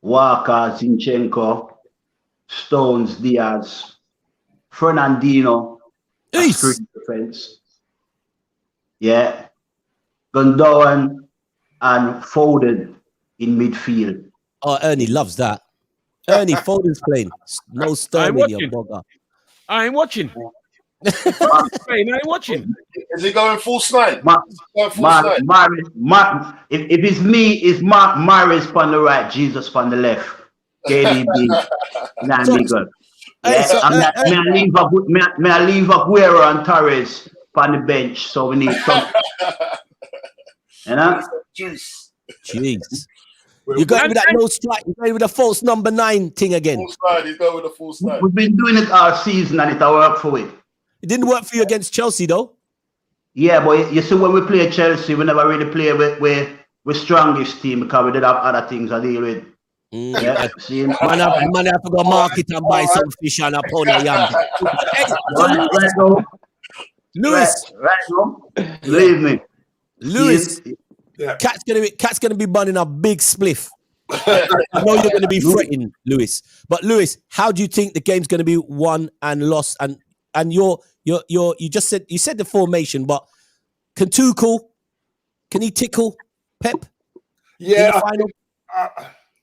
Walker, Zinchenko, Stones, Diaz, Fernandinho, defense. Yeah, Gundogan and Foden in midfield. Oh, Ernie loves that. Ernie, Foden's playing. No Sterling, your bugger. I ain't watching. I ain't watching. Is he going full snide? If it's me, it's Mark Maris on the right, Jesus on the left. KDB. I leave Aguero and Torres on the bench, so we need some. You know? Juice. Jeez. You're going with that no strike. You're going with a false number 9 thing again. Full snide. He's going with a full snide. We've been doing it all season and it worked for it. It didn't work for you against Chelsea, though. Yeah, but you see, when we play Chelsea, we never really play with strongest team because we did have other things to deal with. Yeah, see, man, I have to go market and buy some fish and a pound of yam. Lewis, believe me, Lewis. Yeah. Cat's gonna be burning a big spliff. I know you're gonna be fretting, Lewis. But Lewis, how do you think the game's gonna be won and lost? And you said the formation, but can Tuchel, can he tickle Pep? Yeah,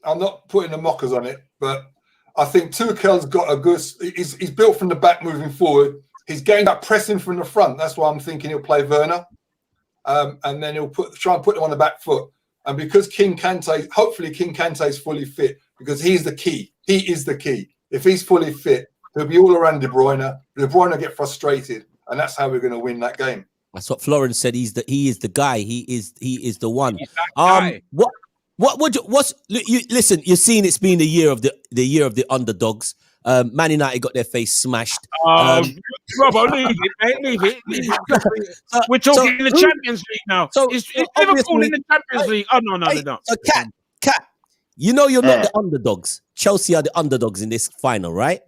I'm not putting the mockers on it, but I think Tuchel's got a good. He's built from the back, moving forward. He's gained that pressing from the front. That's why I'm thinking he'll play Werner, and then he'll try and put them on the back foot. And because hopefully King Kante's fully fit, because he's the key. He is the key. If he's fully fit, he'll be all around De Bruyne. De Bruyne will get frustrated, and that's how we're going to win that game. That's what Florent said. He is the guy. He is the one. Listen, you're seeing it's been the year of the underdogs. Man United got their face smashed. Robbo, leave it, mate. Leave it. We're talking in the Champions League now. So is Liverpool in the Champions League? Oh no, they're not. So Cat, you know you're not the underdogs. Chelsea are the underdogs in this final, right?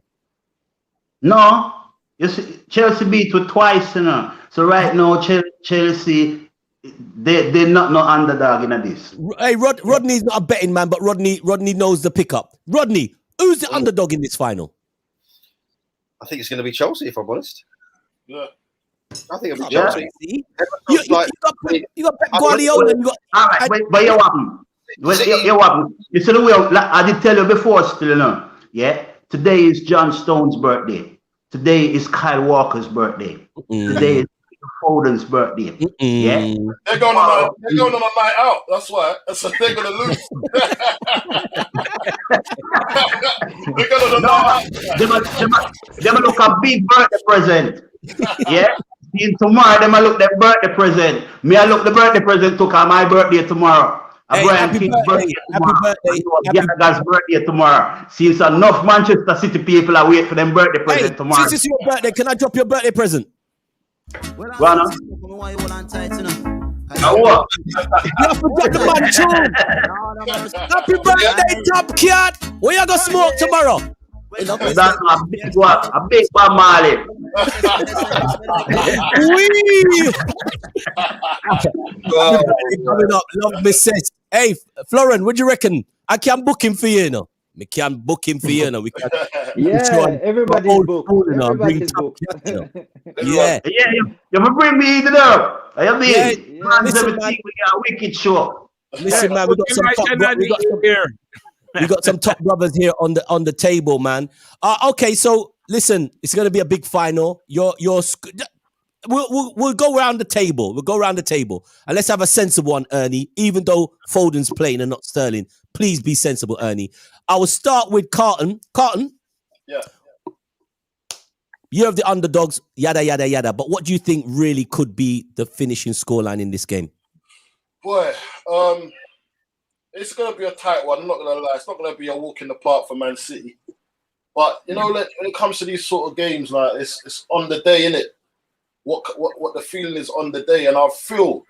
No, you see, Chelsea beat you twice, you know. So right now, Chelsea, they're not no underdog in this. Hey, Rodney's not a betting man, but Rodney knows the pickup. Rodney, who's the underdog in this final? I think it's going to be Chelsea, if I'm honest. Yeah. I think it'll be Yeah. Chelsea. You Like, got Pep Guardiola. You got All right, but you happen. You happen. You see the way I did tell you before, still, you know. Yeah. Today is John Stone's birthday. Today is Kyle Walker's birthday. Today is Peter Foden's birthday. Yeah. They're going on a night out. That's why. So they're gonna lose. They're going on a night out. They look a big birthday present. Yeah. See, tomorrow they look their birthday present. Me, I look the birthday present took on my birthday tomorrow. Brian King's birthday tomorrow. Gallagher's birthday tomorrow. Seems enough Manchester City people are waiting for them birthday present tomorrow. Since it's your birthday, can I drop your birthday present? Rana? What? You forgot the man tune. Happy birthday, Top Cat. Where you gonna smoke tomorrow? That's a big one, Marley. Coming up, love me says. Hey, Florent, what do you reckon? I can book him for you, you know. We can book him for you, you know. We can. Everybody's booked. Everybody's booked. Yeah. You bring me in there. I mean, listen, man, we got a wicked show. Listen, man, we got some top brothers here on the table, man. Okay, so listen, it's gonna be a big final. We'll go around the table. We'll go around the table and let's have a sensible one, Ernie. Even though Foden's playing and not Sterling, please be sensible, Ernie. I will start with Carlton. Carlton, yeah. You're of the underdogs, yada yada yada. But what do you think really could be the finishing scoreline in this game? Boy, it's going to be a tight one. I'm not going to lie. It's not going to be a walk in the park for Man City. But, you know, when it comes to these sort of games, like it's on the day, innit? What the feeling is on the day. And I feel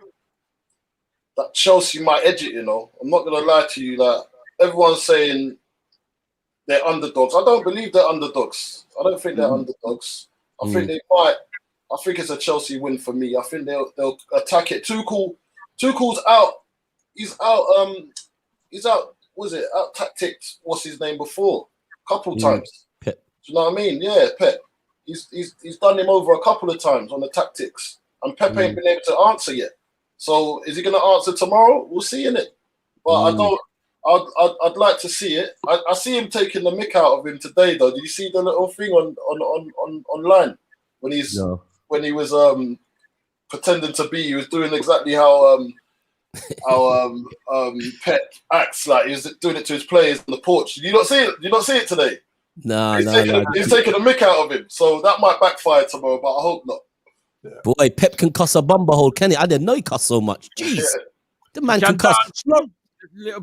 that Chelsea might edge it, you know. I'm not going to lie to you. Like, everyone's saying they're underdogs. I don't believe they're underdogs. I don't think they're underdogs. I think they might. I think it's a Chelsea win for me. I think they'll attack it. Tuchel's out. He's out. Was it out tactics? What's his name before? Couple times. Pep. Do you know what I mean? Yeah, Pep. He's done him over a couple of times on the tactics, and Pep ain't been able to answer yet. So is he going to answer tomorrow? We'll see, innit? But I don't. I'd like to see it. I see him taking the mick out of him today, though. Did you see the little thing on online when he was pretending to be? He was doing exactly how Pep acts, like he was doing it to his players on the porch. Did you not see it? Did you not see it today? No. He's taking the mick out of him, so that might backfire tomorrow. But I hope not. Yeah. Boy, Pep can cuss a bumper hole, can he? I didn't know he cussed so much. Jeez, the man can cuss.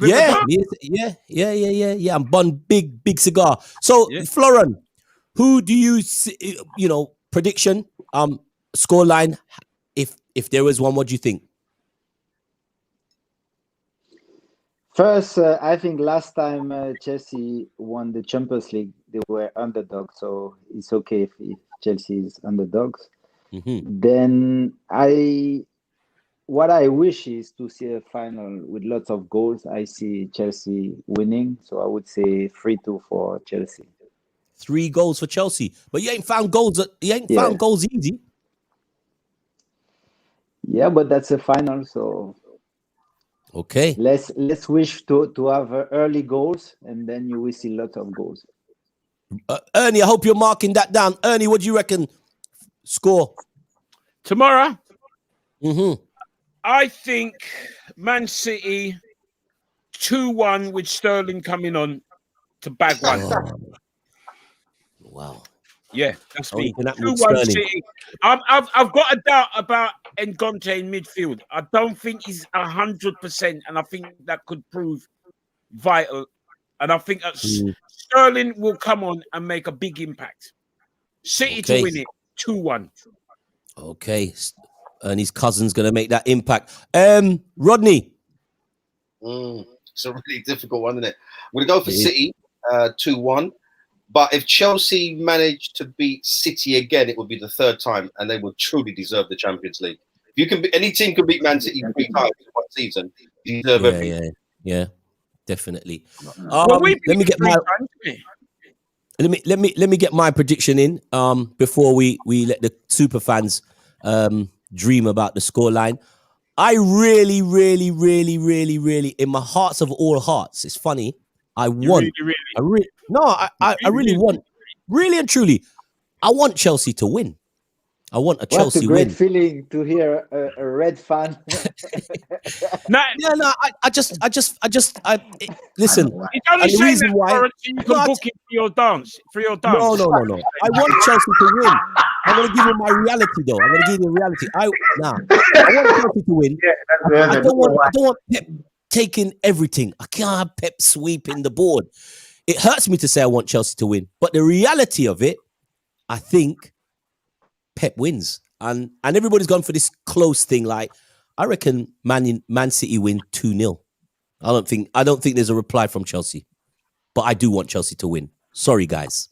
Yeah. And bun big cigar. So, Florent, who do you see? You know, prediction, scoreline. If there was one, what do you think? First, I think last time Chelsea won the Champions League, they were underdogs, so it's okay if Chelsea is underdogs. Then what I wish is to see a final with lots of goals. I see Chelsea winning, so I would say 3-2 for Chelsea. 3 goals for Chelsea, but you ain't found goals. Found goals easy. Yeah, but that's a final, so. Okay. Let's wish to have early goals, and then you will see lots of goals. Ernie, I hope you're marking that down. Ernie, what do you reckon? Score tomorrow. I think Man City 2-1 with Sterling coming on to bag one. Wow. Yeah, that's me. 2-1 City. I've got a doubt about N'Gante in midfield. I don't think he's 100%, and I think that could prove vital. And I think that Sterling will come on and make a big impact. City to win it 2-1. Okay. Ernie's cousin's going to make that impact. Rodney. It's a really difficult one, isn't it? I'm going to go for City 2-1. But if Chelsea managed to beat City again, it would be the 3rd time, and they would truly deserve the Champions League. If you can, any team can beat Man City 3 times in one season. You deserve everything. Yeah, definitely. Let me get my let me get my prediction in before we let the super fans dream about the scoreline. I really, in my hearts of all hearts, it's funny. I want. I really want. Really and truly, I want Chelsea to win. I want a Chelsea win. What a great feeling to hear a Red fan. Listen. It's only saying that why, you can book it for your dance. No. I want Chelsea to win. I'm going to give you my reality, though. I'm going to give you the reality. I want Chelsea to win. I don't want Pep taking everything. I can't have Pep sweeping the board. It hurts me to say I want Chelsea to win, but the reality of it, I think Pep wins, and everybody's gone for this close thing. Like, I reckon Man City win 2-0. I don't think there's a reply from Chelsea, but I do want Chelsea to win. Sorry, guys.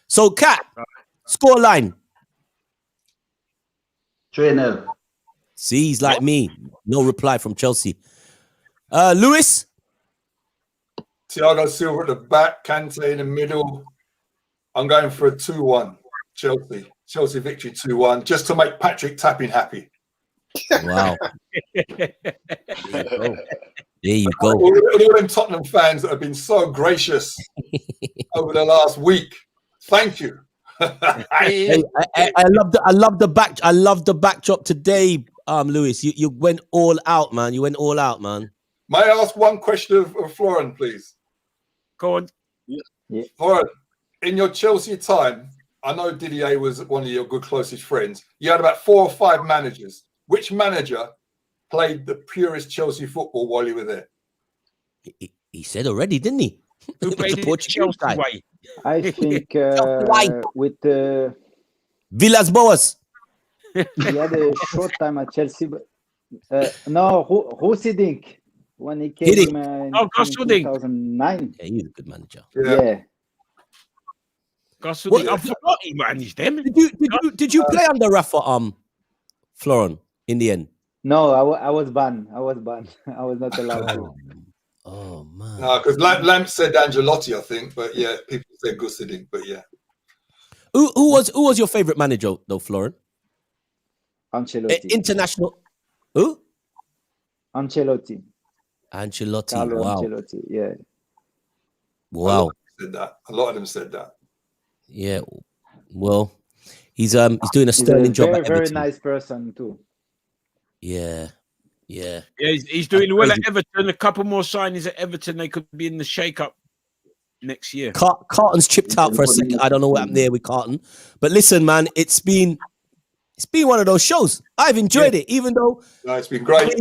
So, Kat, scoreline 3-0. See, he's like me. No reply from Chelsea. Lewis. Thiago Silva at the back, Kante in the middle. I'm going for a 2-1 Chelsea. Chelsea victory 2-1, just to make Patrick Tapping happy. Wow. There you go. All them Tottenham fans that have been so gracious over the last week. Thank you. I love the backdrop today, Lewis. You went all out, man. May I ask one question of Florent, please? Go on. Yeah. Florent, in your Chelsea time, I know Didier was one of your good closest friends. You had about 4 or 5 managers. Which manager played the purest Chelsea football while you were there? He said already, didn't he? Who played the Chelsea way? I think with Villas Boas. he had a short time at Chelsea, but Husidink when he came in 2009. Yeah, he's a good manager. Yeah. I forgot he managed them. Did you play under Rafa Florent in the end? No, I was banned. I was not allowed to. Oh man. No, because Lamp said Ancelotti, I think, but yeah, people said Gusidink, but yeah. Who was your favorite manager though, Florent? Ancelotti. International. Who? Ancelotti. Carlo wow. Ancelotti. Yeah. Wow. A lot of them said that. Yeah. Well, he's doing a sterling job. Very, very nice person too. Yeah. He's doing well at Everton. A couple more signings at Everton. They could be in the shake-up next year. Carlton's chipped out for a second. I don't know what happened there with Carlton. But listen, man, it's been one of those shows. I've enjoyed it, even though it's been great.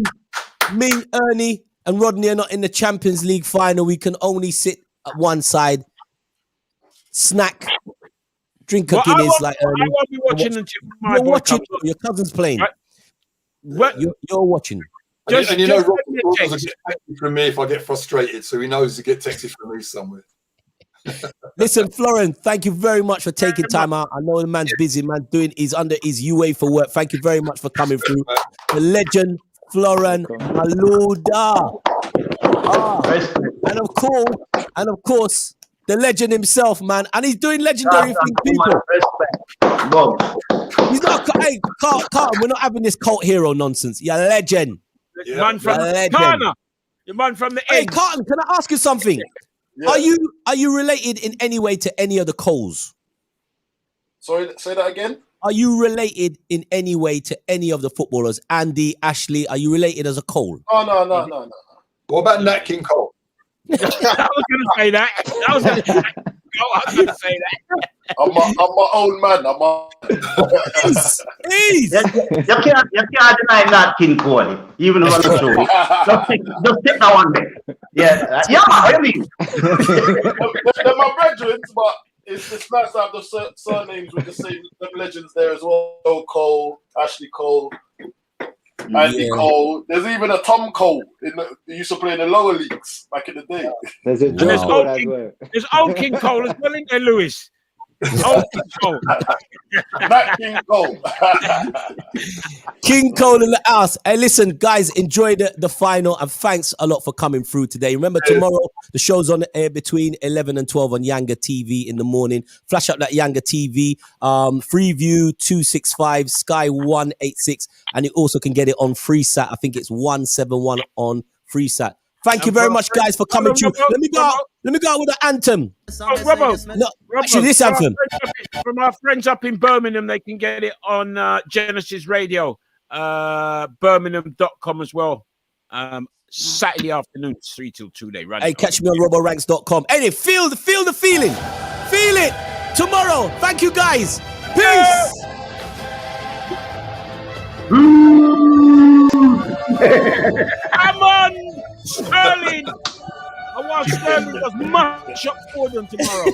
Me, Ernie, and Rodney are not in the Champions League final. We can only sit at one side, snack, drink a Guinness like Ernie. I won't be watching until my You're boy watching. comes on. Your cousin's playing. What? You're watching. And you know, Rob will get texted from me if I get frustrated, so he knows to get texted from me somewhere. Listen, Florent, thank you very much for taking time out. I know the man's busy, man. He's under his UA for work. Thank you very much for coming through. The legend, Florent Malouda. And of course, the legend himself, man. And he's doing legendary things, people. He's not. Hey, Carlton, we're not having this cult hero nonsense. You're a legend. Yeah. Man from Ghana. Your man from the Hey, Carlton, can I ask you something? Yeah. Are you related in any way to any of the Coles? Sorry, say that again. Are you related in any way to any of the footballers? Andy, Ashley, are you related as a Cole? Oh, no. What about Nat King Cole? I was going to say that. I'm my own man. You can't deny Nat King Cole, even though I'm sure. Just take that one there. Yeah, I mean. They're my brethren, but it's nice to have the surnames with the same legends there as well. Joe Cole, Ashley Cole, Andy Cole. There's even a Tom Cole who used to play in the lower leagues back in the day. There's a Joe Cole as well. There's old King Cole as well, isn't there, Lewis? Oh, King Cole. Not King Cole. King Cole in the house. Hey, listen, guys, enjoy the final, and thanks a lot for coming through today. Remember, tomorrow the show's on the air between 11 and 12 on Yanga TV in the morning. Flash up that Yanga TV, Freeview 265, Sky 186, and you also can get it on FreeSat. I think it's 171 on FreeSat. Thank you very much, guys, for coming through. Let me go out with the anthem. No, actually, this anthem. From our friends up in Birmingham, they can get it on Genesis Radio, birmingham.com as well. Saturday afternoons, 3 till 2. They run. Hey, catch me on roboranks.com. Hey, feel the feeling. Feel it tomorrow. Thank you, guys. Peace. Come on, Sterling. I want Sterling does much up for them tomorrow.